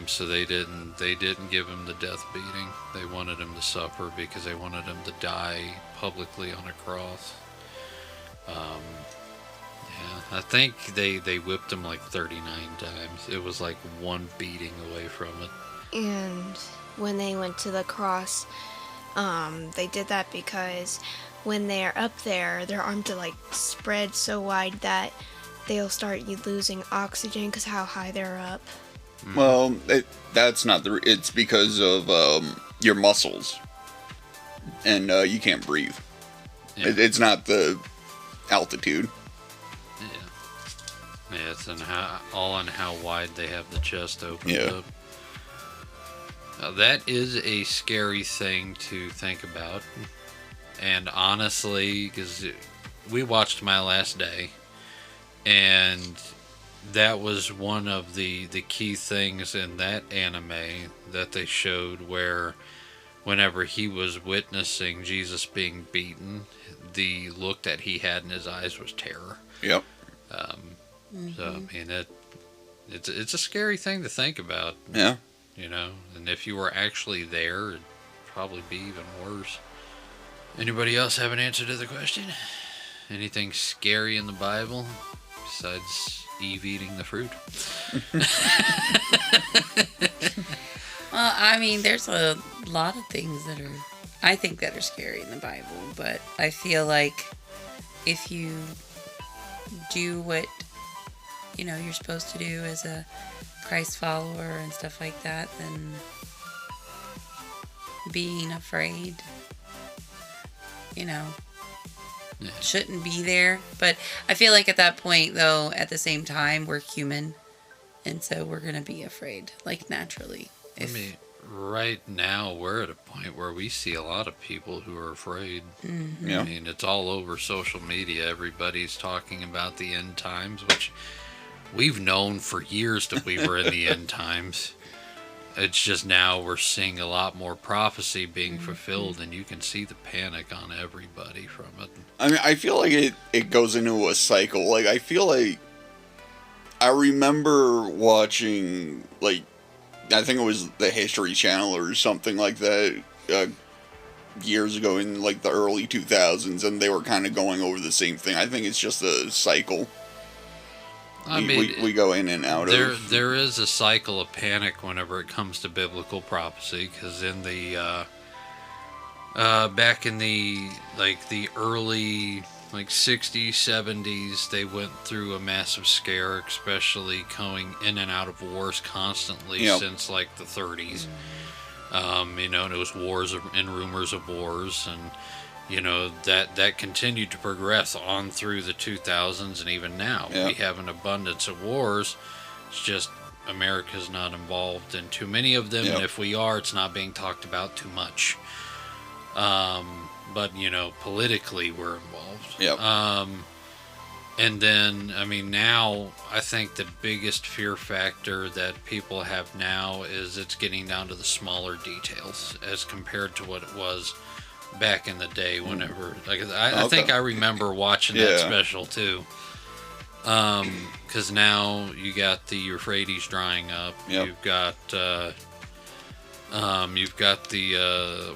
So they didn't give him the death beating. They wanted him to suffer because they wanted him to die publicly on a cross. Yeah, I think they whipped him 39 times. It was one beating away from it. And when they went to the cross, they did that because when they're up there, their arms are spread so wide that they'll start losing oxygen because how high they're up. Well, that's not it's because of your muscles, and you can't breathe. Yeah. It's not the altitude. Yeah, it's all on how wide they have the chest opened up. That is a scary thing to think about. And honestly, because we watched My Last Day, and that was one of the key things in that anime that they showed, where whenever he was witnessing Jesus being beaten, the look that he had in his eyes was terror. Yep. So I mean, it's a scary thing to think about. Yeah. You know, and if you were actually there, it'd probably be even worse. Anybody else have an answer to the question? Anything scary in the Bible besides Eve eating the fruit? Well, I mean, there's a lot of things that I think that are scary in the Bible, but I feel like if you do what, you're supposed to do as a Christ follower and stuff like that, then being afraid, shouldn't be there. But I feel like at that point, though, at the same time, we're human, and so we're going to be afraid, like, naturally. I mean, right now we're at a point where we see a lot of people who are afraid. Mm-hmm. Yeah. I mean, it's all over social media. Everybody's talking about the end times, which we've known for years that we were in the end times. It's just now we're seeing a lot more prophecy being fulfilled, and you can see the panic on everybody from it. I mean, I feel like it goes into a cycle. Like, I feel like I remember watching, like, I think it was the History Channel or something like that years ago in, like, the early 2000s, and they were kind of going over the same thing. I think it's just a cycle. I mean, we go in and out of. There is a cycle of panic whenever it comes to biblical prophecy, because in the back in the early 60s, 70s, they went through a massive scare, especially going in and out of wars constantly since like the 30s. And it was wars and rumors of wars, and that continued to progress on through the 2000s, and even now we have an abundance of wars. It's just America's not involved in too many of them, and if we are, it's not being talked about too much. But politically we're involved. And then, I mean, now I think the biggest fear factor that people have now is it's getting down to the smaller details as compared to what it was back in the day. Whenever, I think I remember watching that special too. Because now you got the Euphrates drying up. You've got the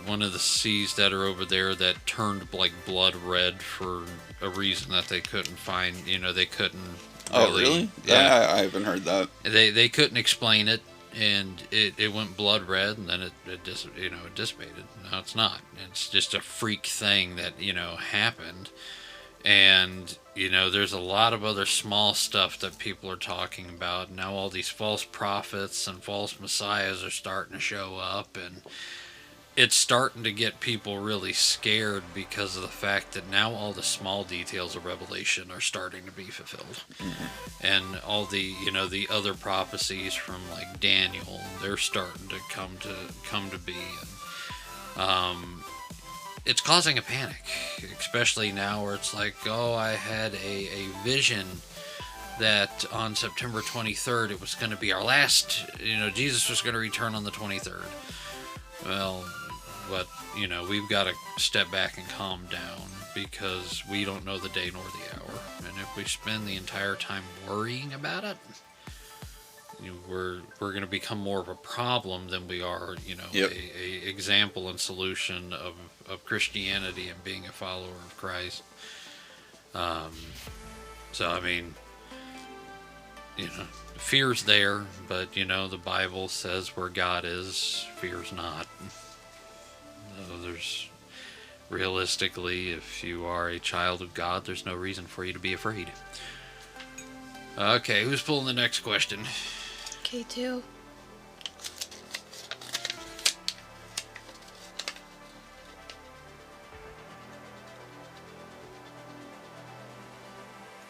one of the seas that are over there that turned like blood red for a reason that they couldn't find. They couldn't. Oh, really? Yeah, I haven't heard that. They couldn't explain it, and it went blood red, and then it dissipated. No, it's not. It's just a freak thing that happened. And, there's a lot of other small stuff that people are talking about. Now all these false prophets and false messiahs are starting to show up, and it's starting to get people really scared because of the fact that now all the small details of Revelation are starting to be fulfilled. Mm-hmm. And all the, the other prophecies from like Daniel, they're starting to come to be. And, it's causing a panic, especially now where it's like, oh, I had a vision that on September 23rd it was going to be our last, Jesus was going to return on the 23rd. Well, but, we've got to step back and calm down because we don't know the day nor the hour. And if we spend the entire time worrying about it, we're going to become more of a problem than we are, a example and solution of Christianity and being a follower of Christ. So, I mean, fear's there, but, the Bible says where God is, fear's not. There's, realistically, if you are a child of God, there's no reason for you to be afraid. Okay, who's pulling the next question? K2.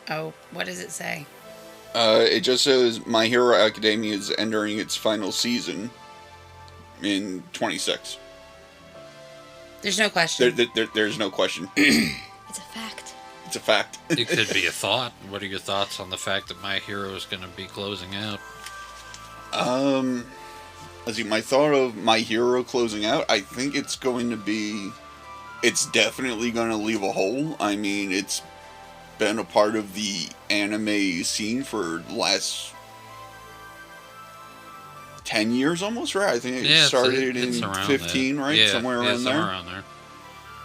Oh, what does it say? It just says My Hero Academia is entering its final season. in 26. There's no question. There's no question. It's a fact. It's a fact. It could be a thought. What are your thoughts on the fact that My Hero is going to be closing out? Let's see, my thought of My Hero closing out, I think it's definitely going to leave a hole. I mean, it's been a part of the anime scene for the last 10 years almost, right? I think it started in 15, right? Yeah, somewhere around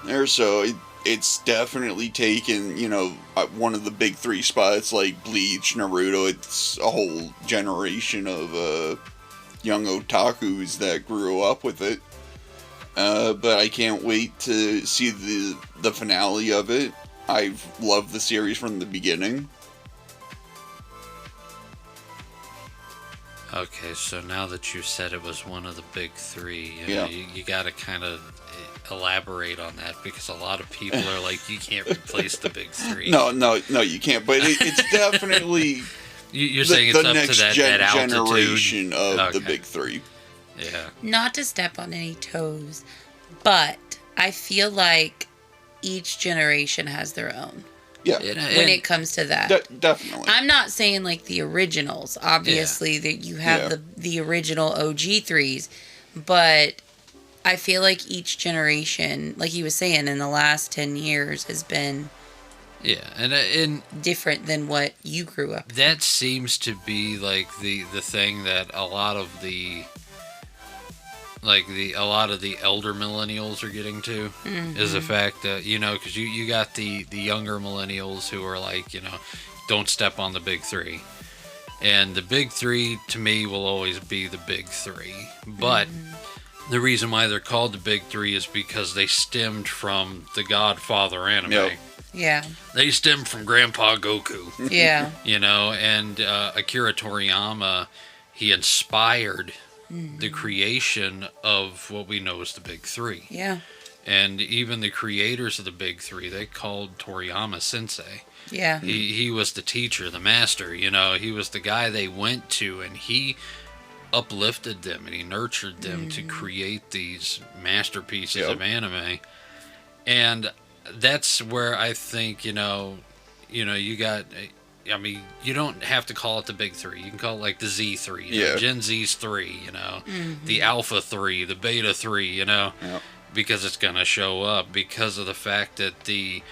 there. So it's definitely taken, one of the big three spots like Bleach, Naruto. It's a whole generation of young otakus that grew up with it. But I can't wait to see the finale of it. I've loved the series from the beginning. Okay, so now that you said it was one of the big three, you got to kind of elaborate on that, because a lot of people are like, you can't replace the big three. No, you can't. But it's definitely you're saying it's the up next to that altitude generation of the big three. Yeah. Not to step on any toes, but I feel like each generation has their own. Yeah. When it comes to that. Definitely. I'm not saying like the originals, obviously, that you have the original OG threes, but I feel like each generation, like he was saying, in the last 10 years has been and different than what you grew up. That seems to be like the thing that a lot of the elder millennials are getting to, is the fact that, because you got the younger millennials who are like, don't step on the big three. And the big three, to me, will always be the big three. But the reason why they're called the big three is because they stemmed from the Godfather anime. Yep. Yeah. They stemmed from Grandpa Goku. Yeah. And Akira Toriyama, he inspired the creation of what we know as the big three. Yeah. And even the creators of the big three, they called Toriyama Sensei. Yeah. He was the teacher, the master, he was the guy they went to, and he uplifted them and he nurtured them to create these masterpieces of anime. And that's where I think, you got... I mean, you don't have to call it the big three. You can call it like the Z3, Gen Z's 3, the Alpha 3, the Beta 3, because it's going to show up because of the fact that the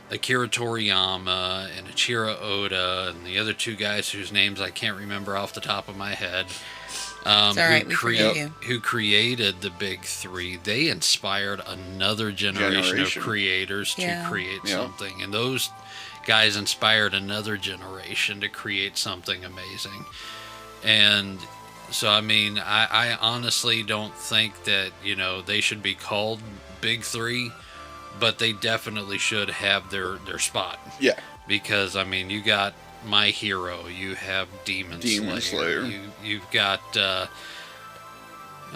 Akira Toriyama and Ichiro Oda and the other two guys whose names I can't remember off the top of my head, who created the big three, they inspired another generation of creators to create something. And those guys inspired another generation to create something amazing. And so, I mean, I honestly don't think that, they should be called Big Three, but they definitely should have their spot. Yeah. Because, I mean, you got My Hero, you have Demon Slayer. You've got...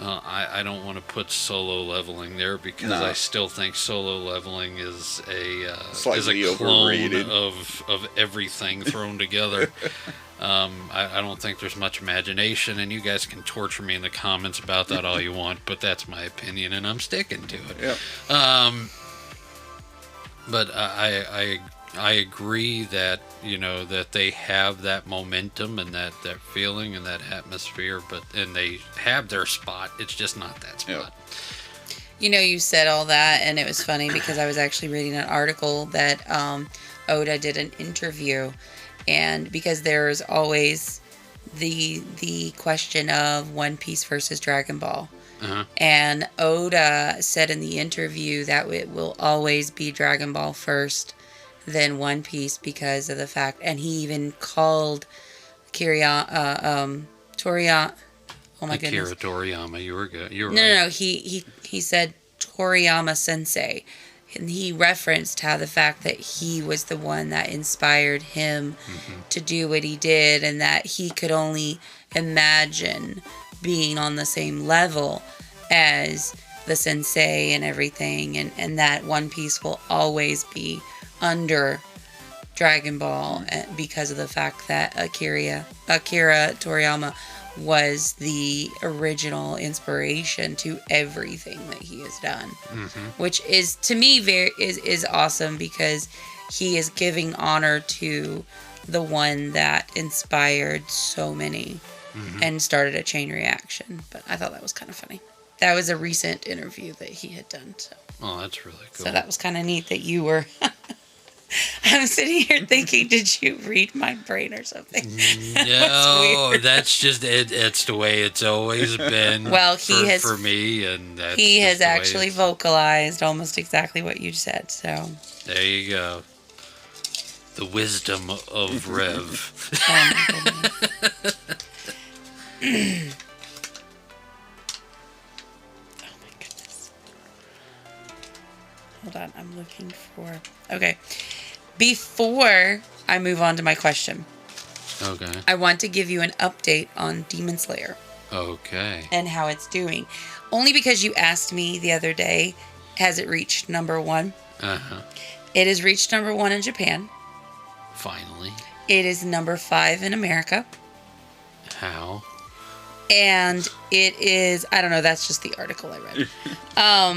I don't want to put Solo Leveling there because I still think Solo Leveling is a clone of everything thrown together. I don't think there's much imagination, and you guys can torture me in the comments about that all you want, but that's my opinion, and I'm sticking to it. Yeah. But I agree that that they have that momentum and that feeling and that atmosphere, and they have their spot. It's just not that spot. You said all that, and it was funny because I was actually reading an article that Oda did an interview, and because there's always the question of One Piece versus Dragon Ball. And Oda said in the interview that it will always be Dragon Ball first, then One Piece, because of the fact, and he even called Toriyama. Oh my goodness, Akira Toriyama, you were good. You were right. No. He said Toriyama Sensei, and he referenced how the fact that he was the one that inspired him to do what he did, and that he could only imagine being on the same level as the sensei and everything, and that One Piece will always be under Dragon Ball because of the fact that Akira Toriyama was the original inspiration to everything that he has done, which is to me is awesome because he is giving honor to the one that inspired so many and started a chain reaction. But I thought that was kind of funny. That was a recent interview that he had done. So. Oh, that's really cool. So that was kind of neat that you were. I'm sitting here thinking, did you read my brain or something? No, that's just it. It's the way it's always been. Well, for me, and that's he just has the way actually it's- vocalized almost exactly what you said. So There you go. The wisdom of Rev. oh my goodness. Oh my goodness. Hold on, I'm looking for. Okay, before I move on to my question, Okay. I want to give you an update on Demon Slayer Okay. and how it's doing. Only because you asked me the other day, has it reached number 1? Uh-huh. It has reached number 1 in Japan. Finally. It is number 5 in America. How? And it is, I don't know, that's just the article I read. I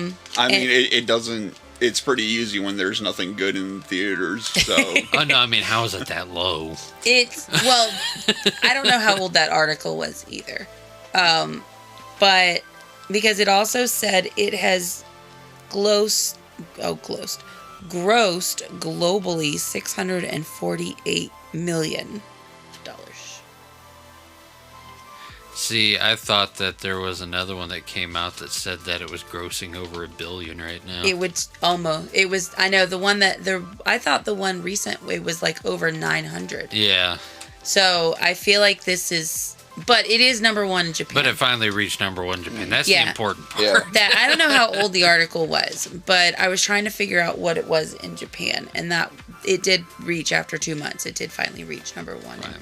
mean, it doesn't. It's pretty easy when there's nothing good in theaters. So Oh, no, I mean, how is it that low? It's, well, I don't know how old that article was either. But because it also said it has grossed globally $648 million. See, I thought that there was another one that came out that said that it was grossing over $1 billion right now. It would almost, it was, I know the one that, I thought the one recent, it was like over 900. Yeah. So I feel like this is, but it is number 1 in Japan. But it finally reached number 1 in Japan. That's Yeah. the important part. yeah, That I don't know how old the article was, but I was trying to figure out what it was in Japan, and that it did reach after 2 months. It did finally reach number 1, Finally.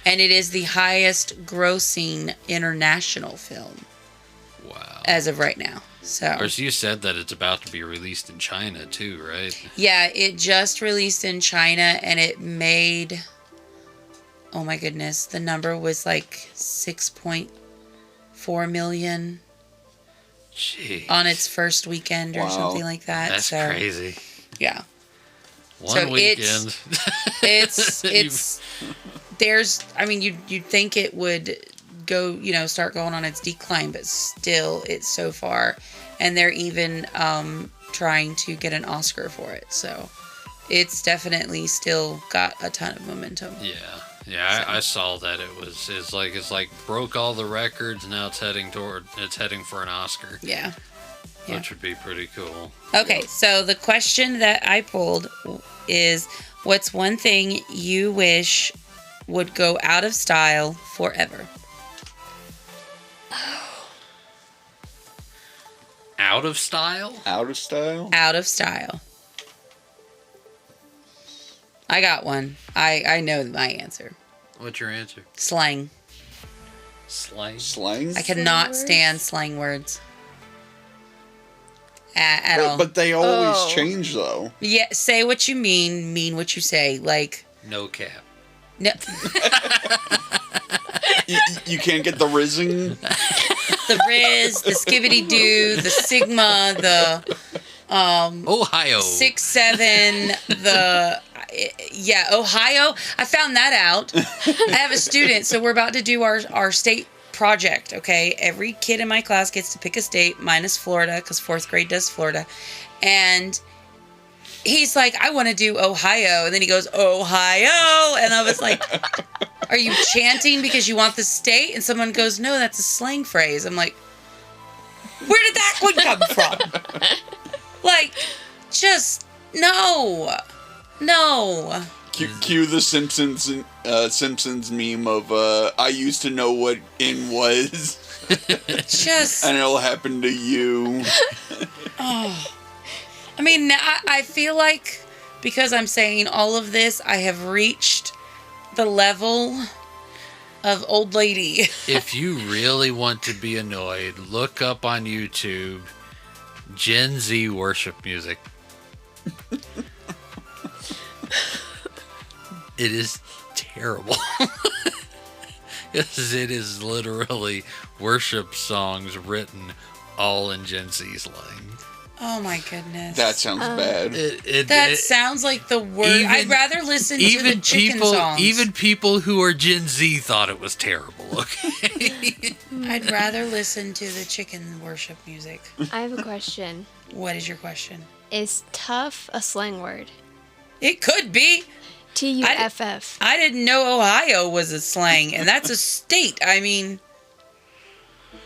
and it is the highest grossing international film Wow. as of right now. Of So course, you said that it's about to be released in China too, right? yeah, it just released in China, and it made. Oh my goodness, the number was like 6.4 million Jeez. on its first weekend or Wow. something like that. That's so, crazy. Yeah. One So weekend. It's there's, I mean, you'd think it would go, start going on its decline, but still it's so far, and they're even trying to get an Oscar for it. So it's definitely still got a ton of momentum. Yeah, I saw that it's like broke all the records. Now it's heading for an Oscar, Yeah. Yeah. which would be pretty cool. Okay, so the question that I pulled is, what's one thing you wish would go out of style forever? Out of style? out of style. Out of style. I got one. I know my answer. What's your answer? Slang. Slang? Slang. I cannot words? stand slang words. At all. But they always Oh. change though. Yeah, say what you mean what you say. Like, No cap. no, You can't get the rizzing. the Riz, the Skibbity Doo, the Sigma, the Ohio. 6'7", Ohio. I found that out. I have a student, so we're about to do our state project. Okay, every kid in my class gets to pick a state, minus Florida, because 4th grade does Florida, and he's like, I want to do Ohio, and then he goes, Ohio, and I was like, are you chanting because you want the state? And someone goes, no, that's a slang phrase. I'm like, where did that one come from? Like, just no. Cue the Simpsons meme of I used to know what in was, Just, and it'll happen to you. I mean, I feel like because I'm saying all of this, I have reached the level of old lady. If you really want to be annoyed, look up on YouTube Gen Z worship music. It is terrible. Because it is literally worship songs written all in Gen Z slang. Oh my goodness. That sounds bad. That sounds like the worst. I'd rather listen to the chicken songs. Even people who are Gen Z thought it was terrible, okay? I'd rather listen to the chicken worship music. I have a question. What is your question? Is tough a slang word? It could be. TUFF. I didn't know Ohio was a slang, and that's a state. I mean,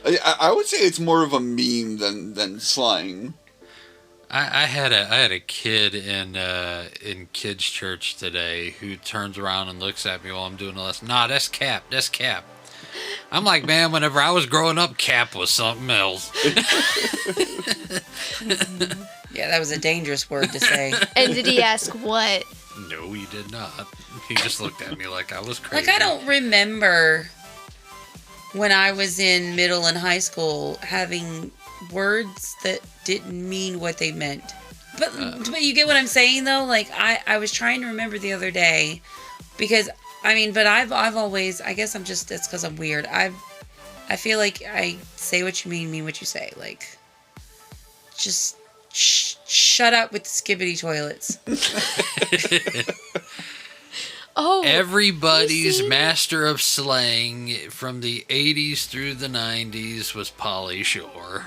I would say it's more of a meme than slang. I had a kid in kids' church today who turns around and looks at me while I'm doing the lesson. Nah, that's cap. That's cap. I'm like, man, whenever I was growing up, cap was something else. yeah, that was a dangerous word to say. And did he ask what? No, he did not. He just looked at me like I was crazy. Like, I don't remember when I was in middle and high school having words that didn't mean what they meant. But you get what I'm saying, though? Like, I was trying to remember the other day because, I mean, but I've always, I guess I'm just, it's because I'm weird. I feel like I say what you mean what you say. Like, just shut up with the skibbity toilets. Oh, Everybody's master of slang from the 80s through the 90s was Pauly Shore.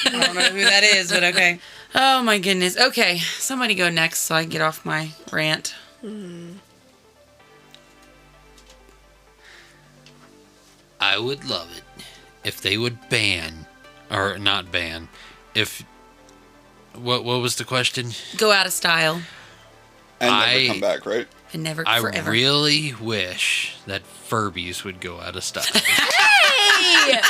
I don't know who that is, but okay. Oh my goodness. Okay, somebody go next so I can get off my rant. I would love it if they would ban, or not ban, if... What was the question? Go out of style And never come back, right? and never I forever. really wish that Furbies would go out of style. Hey!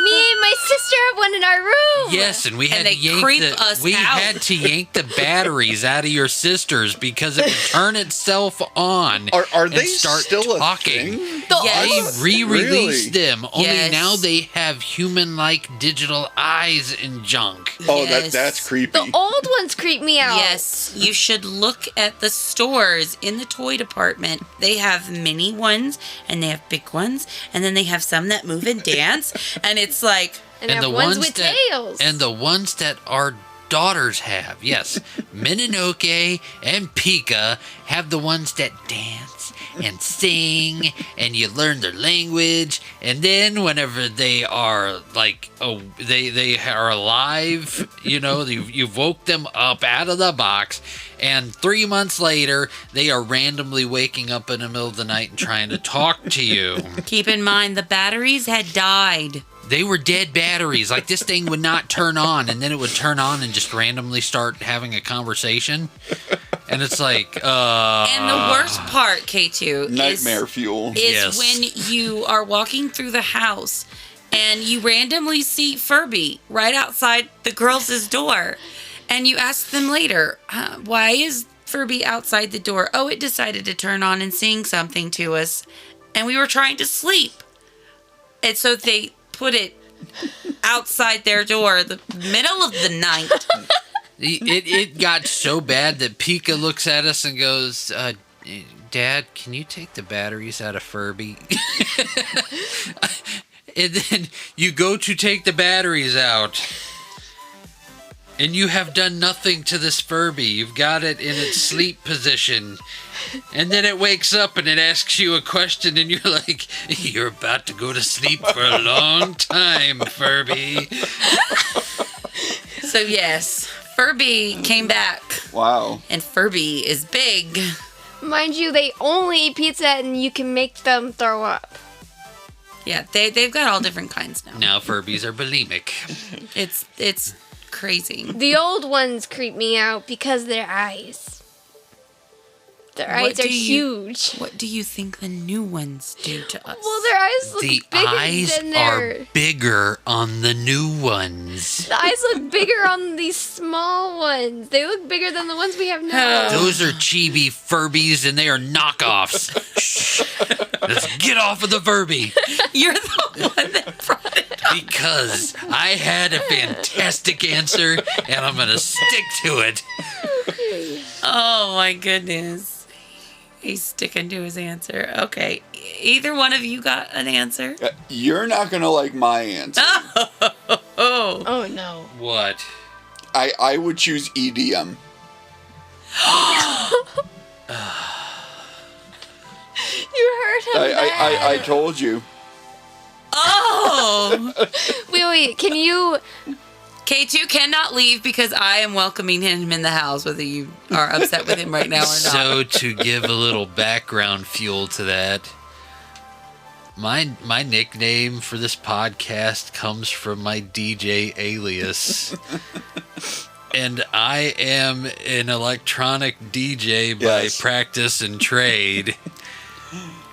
Me and my sister have one in our room. Yes, and we had they to yank creep us out. had to yank the batteries out of your sister's because it would turn itself on. Are and they start still talking. a thing? Yes. They re-released Really? them. Only Yes. now they have human-like digital eyes and junk. Oh, Yes. that's creepy. The old ones creep me out. Yes, you should look at the stores in the toy department. They have mini ones and they have big ones, and then they have some that move and dance, and it's like, And, they have ones with tails. And the ones that our daughters have. Yes, Mininoke and Pika have the ones that dance and sing, and you learn their language. And then whenever they are like, they are alive, you know, you woke them up out of the box, and 3 months later, they are randomly waking up in the middle of the night and trying to talk to you. keep in mind the batteries had died. They were dead batteries. Like, this thing would not turn on, and then it would turn on and just randomly start having a conversation. And it's like, And the worst part, K2, Nightmare fuel. is Yes. when you are walking through the house and you randomly see Furby right outside the girls' door. And you ask them later, why is Furby outside the door? Oh, it decided to turn on and sing something to us. And we were trying to sleep. And so they put it outside their door the middle of the night. It got so bad that Pika looks at us and goes, Dad, can you take the batteries out of Furby? And then you go to take the batteries out, and you have done nothing to this Furby. You've got it in its sleep position. And then it wakes up and it asks you a question, and you're like, you're about to go to sleep for a long time, Furby. So yes, Furby came back. Wow. And Furby is big. Mind you, they only eat pizza and you can make them throw up. Yeah, they've got all different kinds now. Now Furbies are bulimic. It's crazy. The old ones creep me out because their eyes. Their eyes are huge. What do you think the new ones do to us? Well, their eyes look The bigger eyes than their... are bigger on the new ones. The eyes look bigger on these small ones. They look bigger than the ones we have now. Those are chibi Furbies, and they are knockoffs. Shh. Let's get off of the Furby. You're the one that brought it up. Because I had a fantastic answer, and I'm going to stick to it. Oh my goodness. He's sticking to his answer. Okay. either one of you got an answer? You're not gonna like my answer. Oh. Oh no. What? I would choose EDM. You heard him. I told you. Oh. Wait. Can you? K2 cannot leave because I am welcoming him in the house, whether you are upset with him right now or not. So to give a little background fuel to that, my nickname for this podcast comes from my DJ alias. And I am an electronic DJ by Yes. practice and trade.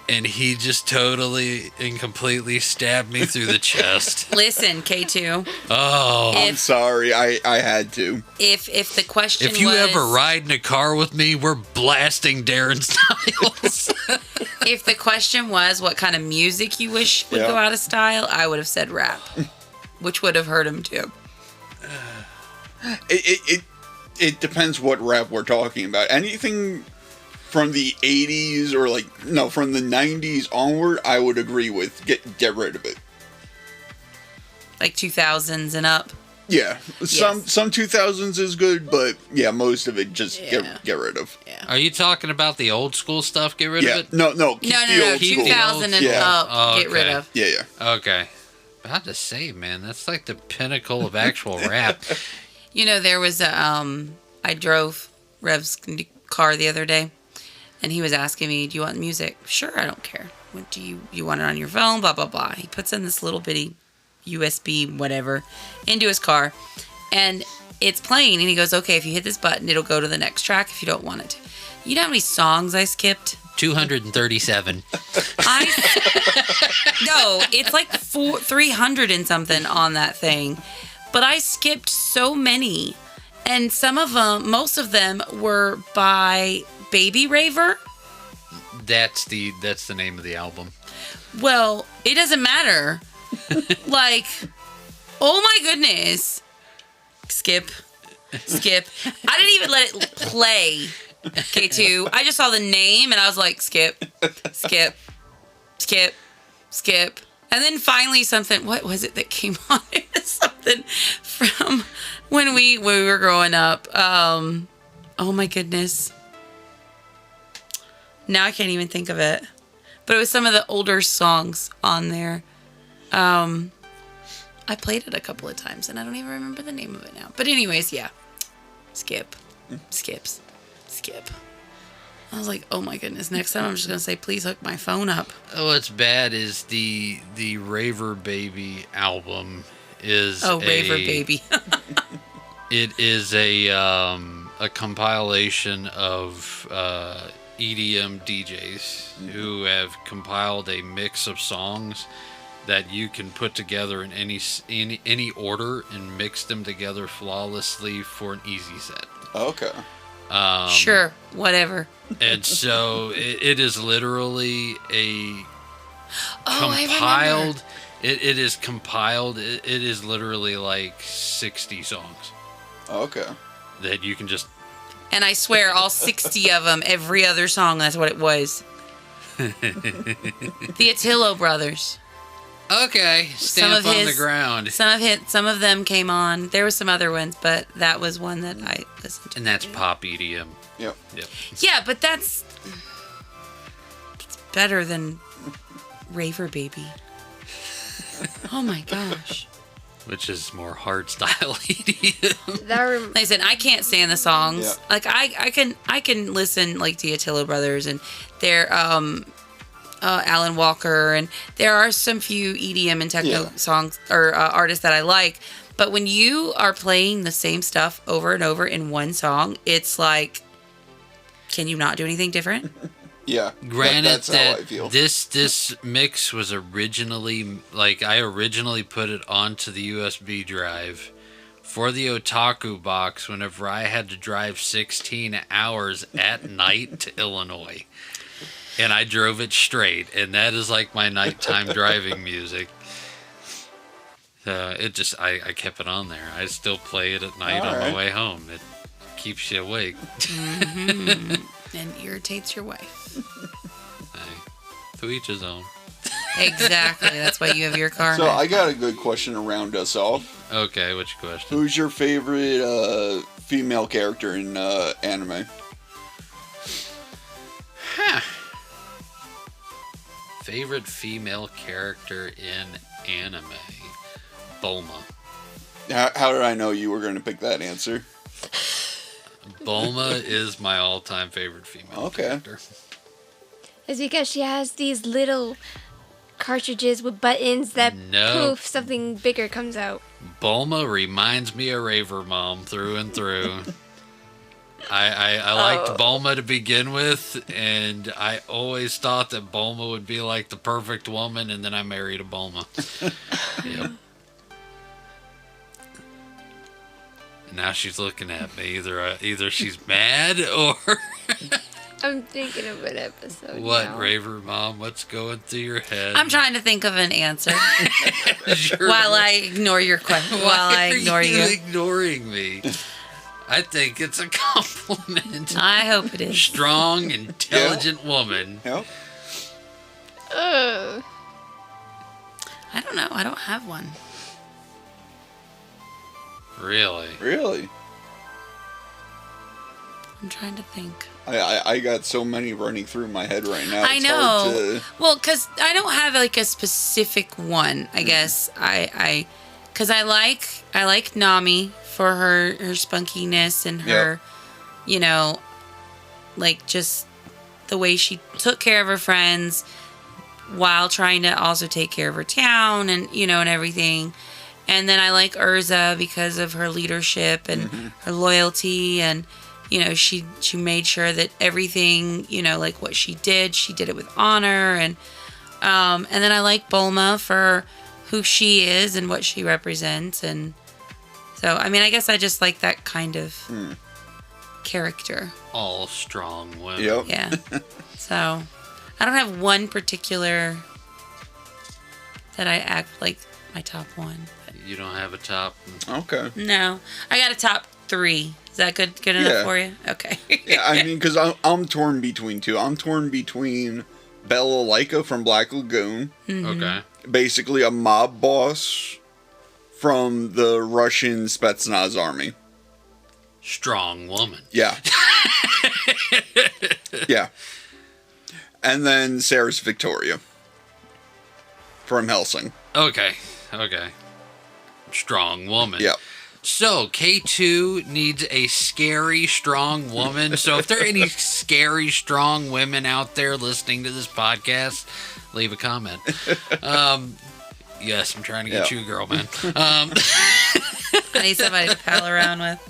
And he just totally and completely stabbed me through the chest. Listen, K2. Oh. I'm sorry. I had to. If the question If you was, ever ride in a car with me, we're blasting Darren Styles. if the question was what kind of music you wish would Yeah. go out of style, I would have said rap, which would have hurt him too. It depends what rap we're talking about. Anything from the 80s or from the 90s onward, I would agree with. Get rid of it. Like 2000s and up. Yeah. Some 2000s is good, but yeah, most of it just Yeah. get rid of. Yeah. Are you talking about the old school stuff? Get rid Yeah. of it? No. Keep No, the old Keep school. the 2000 and Yeah. up, Oh, get rid okay. of. Yeah. Okay. About to say, man, that's like the pinnacle of actual rap. You know, there was I drove Rev's car the other day, and he was asking me, "Do you want music?" Sure, I don't care. What do you want it on your phone? Blah blah blah. He puts in this little bitty USB whatever into his car, and it's playing. And he goes, "Okay, if you hit this button, it'll go to the next track. If you don't want it to." You know how many songs I skipped? 237. No, it's like 300 and something on that thing. But I skipped so many. And some of them, most of them were by Baby Raver. That's the name of the album. Well, it doesn't matter. Like, oh my goodness. Skip. I didn't even let it play. K2. I just saw the name and I was like, skip. And then finally something, what was it that came on? It was something from when we were growing up. Oh my goodness. Now I can't even think of it. But it was some of the older songs on there. I played it a couple of times and I don't even remember the name of it now. But anyways, yeah. Skip. I was like, oh my goodness. Next time I'm just going to say, please hook my phone up. Oh, what's bad is the Raver Baby album is Raver Baby. It is a compilation of EDM DJs who have compiled a mix of songs that you can put together in any order and mix them together flawlessly for an easy set. Okay. Sure, whatever. And so it is literally a I remember. It is compiled. It is literally like 60 songs Okay. that you can just. And I swear, all 60 of them, every other song, that's what it was. The Attillo brothers. Okay, stamp on the ground. Some of them came on. There were some other ones, but that was one that I listened to. And that's pop EDM. Yep. Yeah, but that's better than Raver Baby. Oh my gosh. Which is more hard style EDM. Like I said, I can't stand the songs. Yeah. Like I can listen like the Attillo brothers and their Alan Walker, and there are some few EDM and techno songs or artists that I like. But when you are playing the same stuff over and over in one song, it's like, can you not do anything different? Yeah. Granted that's how I feel. this mix was originally I originally put it onto the USB drive for the Otaku box whenever I had to drive 16 hours at night to Illinois. And I drove it straight, and that is like my nighttime driving music. I kept it on there. I still play it at night on my way home. It keeps you awake. Mm-hmm. And irritates your wife. To each his own. Exactly. That's why you have your car. So I got a good question to round us off. Okay, what's your question? Who's your favorite female character in anime? Huh. Favorite female character in anime? Bulma. How did I know you were going to pick that answer? Bulma is my all-time favorite female character. It's because she has these little cartridges with buttons that poof, something bigger comes out. Bulma reminds me of Raver Mom through and through. I liked Bulma to begin with, and I always thought that Bulma would be like the perfect woman, and then I married a Bulma. Yep. And now she's looking at me. Either she's mad or... I'm thinking of an episode What, now. Raver Mom? What's going through your head? I'm trying to think of an answer while I ignore your question. While I ignore Why are you. ignoring me? I think it's a compliment. I hope it is. Strong, intelligent woman. Yep. Ugh. I don't know. I don't have one. Really? Really? I'm trying to think. I got so many running through my head right now. I It's know. hard to... Well, because I don't have like a specific one. I guess because I like Nami for her spunkiness and her, you know, like just the way she took care of her friends while trying to also take care of her town and and everything. And then I like Urza because of her leadership and her loyalty and. She made sure that everything, like what she did it with honor. And then I like Bulma for who she is and what she represents. And so, I mean, I guess I just like that kind of character. All strong women. Yep. Yeah. So, I don't have one particular that I act like my top one. You don't have a top? Okay. No. I got a top 3. Is that good enough for you? Okay. Yeah, I mean, because I'm torn between two. I'm torn between Bella Lyka from Black Lagoon. Mm-hmm. Okay. Basically a mob boss from the Russian Spetsnaz army. Strong woman. Yeah. Yeah. And then Sarah's Victoria from Helsing. Okay. Strong woman. Yep. So, K2 needs a scary, strong woman. So, if there are any scary, strong women out there listening to this podcast, leave a comment. Yes, I'm trying to get you a girl, man. I need somebody to pal around with.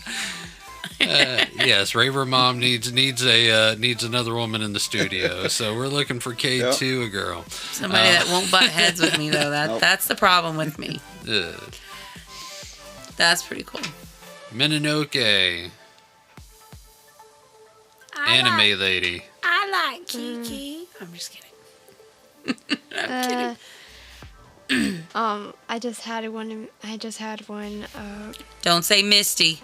Yes, Raver Mom needs another woman in the studio. So, we're looking for K2, a girl. Somebody that won't butt heads with me, though. That's the problem with me. That's pretty cool. Mininoke. Anime lady. I like Kiki. I'm just kidding. I'm kidding. I just had one. Don't say Misty.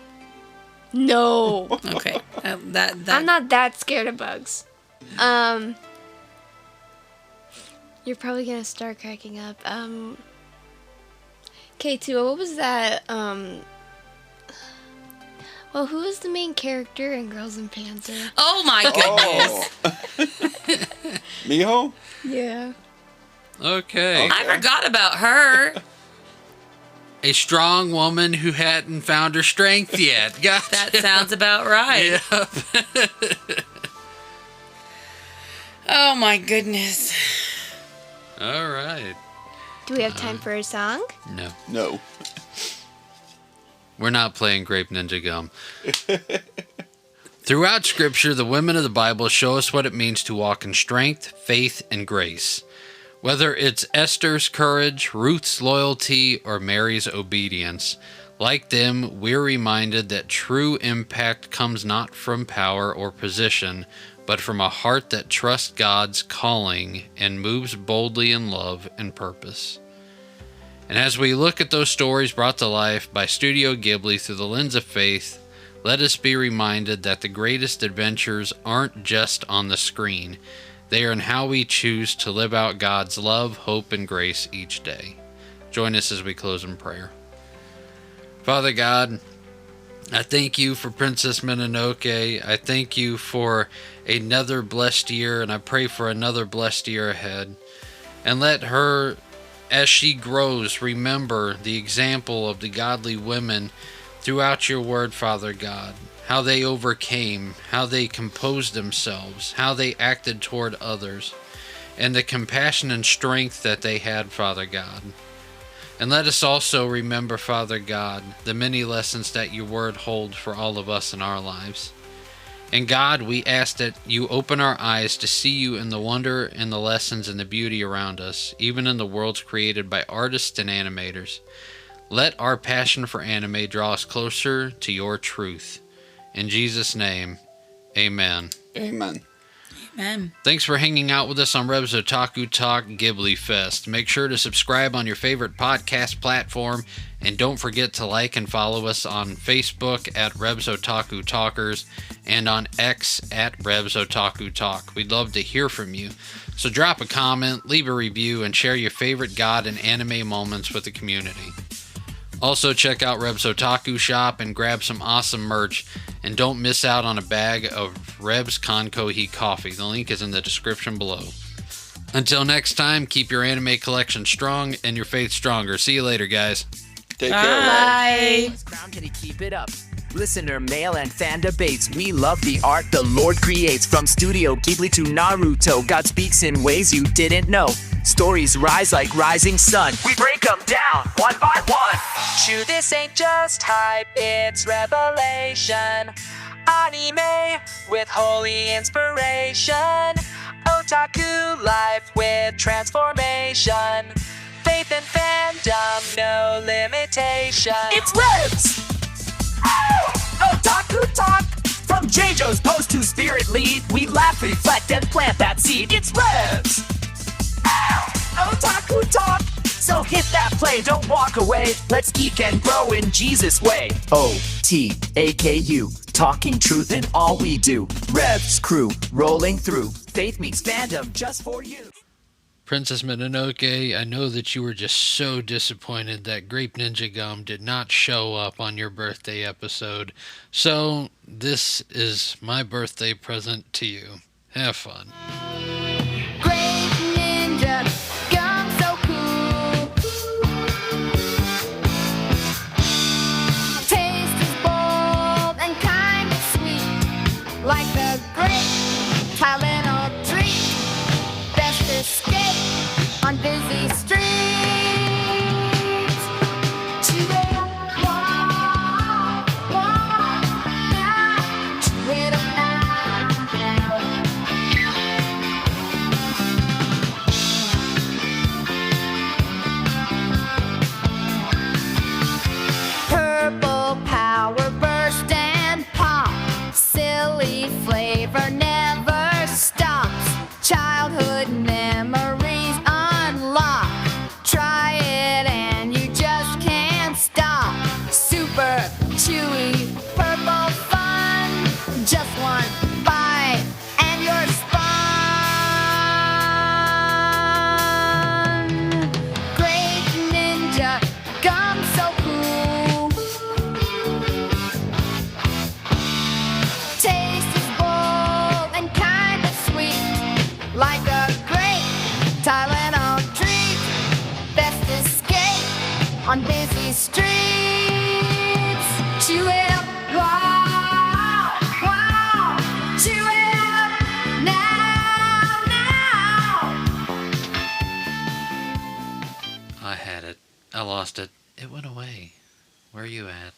No. Okay. That I'm not that scared of bugs. You're probably gonna start cracking up. K2, what was that? Well, who was the main character in Girls and Panzer? Oh my goodness. Miho? Yeah. Okay. I forgot about her. A strong woman who hadn't found her strength yet. Gotcha. That sounds about right. Yep. Oh my goodness. All right. Do we have time for a song? No. We're not playing Grape Ninja Gum. Throughout Scripture, the women of the Bible show us what it means to walk in strength, faith, and grace. Whether it's Esther's courage, Ruth's loyalty, or Mary's obedience, like them, we're reminded that true impact comes not from power or position, but from a heart that trusts God's calling and moves boldly in love and purpose. And as we look at those stories brought to life by Studio Ghibli through the lens of faith, let us be reminded that the greatest adventures aren't just on the screen. They are in how we choose to live out God's love, hope, and grace each day. Join us as we close in prayer. Father God, I thank you for Princess Mininoke. I thank you for another blessed year, and I pray for another blessed year ahead. And let her, as she grows, remember the example of the godly women throughout your word, Father God. How they overcame, how they composed themselves, how they acted toward others, and the compassion and strength that they had, Father God. And let us also remember, Father God, the many lessons that your word holds for all of us in our lives. And God, we ask that you open our eyes to see you in the wonder and the lessons and the beauty around us, even in the worlds created by artists and animators. Let our passion for anime draw us closer to your truth. In Jesus' name, amen. Amen. Amen. Thanks for hanging out with us on Reb's Otaku Talk Ghibli Fest. Make sure to subscribe on your favorite podcast platform, and don't forget to like and follow us on Facebook at Reb's Otaku Talkers and on X at Reb's Otaku Talk. We'd love to hear from you. So drop a comment, leave a review, and share your favorite God and anime moments with the community. Also, check out Reb's Otaku Shop and grab some awesome merch. And don't miss out on a bag of Reb's Konkohi coffee. The link is in the description below. Until next time, keep your anime collection strong and your faith stronger. See you later, guys. Take care. Bye. Crown, can you keep it up? Listener mail and fan debates. We love the art the Lord creates. From Studio Ghibli to Naruto, God speaks in ways you didn't know. Stories rise like rising sun. We break them down one by one. Chew, this ain't just hype, it's revelation. Anime with holy inspiration. Otaku life with transformation. Faith and fandom, no limitation. It's Ribs! Otaku Talk! From JoJo's post to Spirit Lead, we laugh, reflect, and plant that seed. It's Ribs! Otaku Talk! So hit that play, don't walk away. Let's geek and grow in Jesus' way. O-T-A-K-U, talking truth in all we do. Revs crew, rolling through. Faith meets fandom just for you. Princess Mononoke, I know that you were just so disappointed that Grape Ninja Gum did not show up on your birthday episode. So, this is my birthday present to you. Have fun. Great ninja, gum so cool. Taste is bold and kind of sweet, like the great Tylenol treat. Best escape on busy streets. Chew it up, wow, wow, now. Chew it up now. Purple power burst and pop. Silly flavor never stops. Childhood memories unlock. Try it and you just can't stop. Super chewy purple fun. Just one bite and you're spun. Great ninja gum so cool. Taste is bold and kind of sweet, like a great Tylenol treat. Best escape on busy streets. Chew it up, wow, wow. Chew it up now, now. I had it. I lost it. It went away. Where are you at?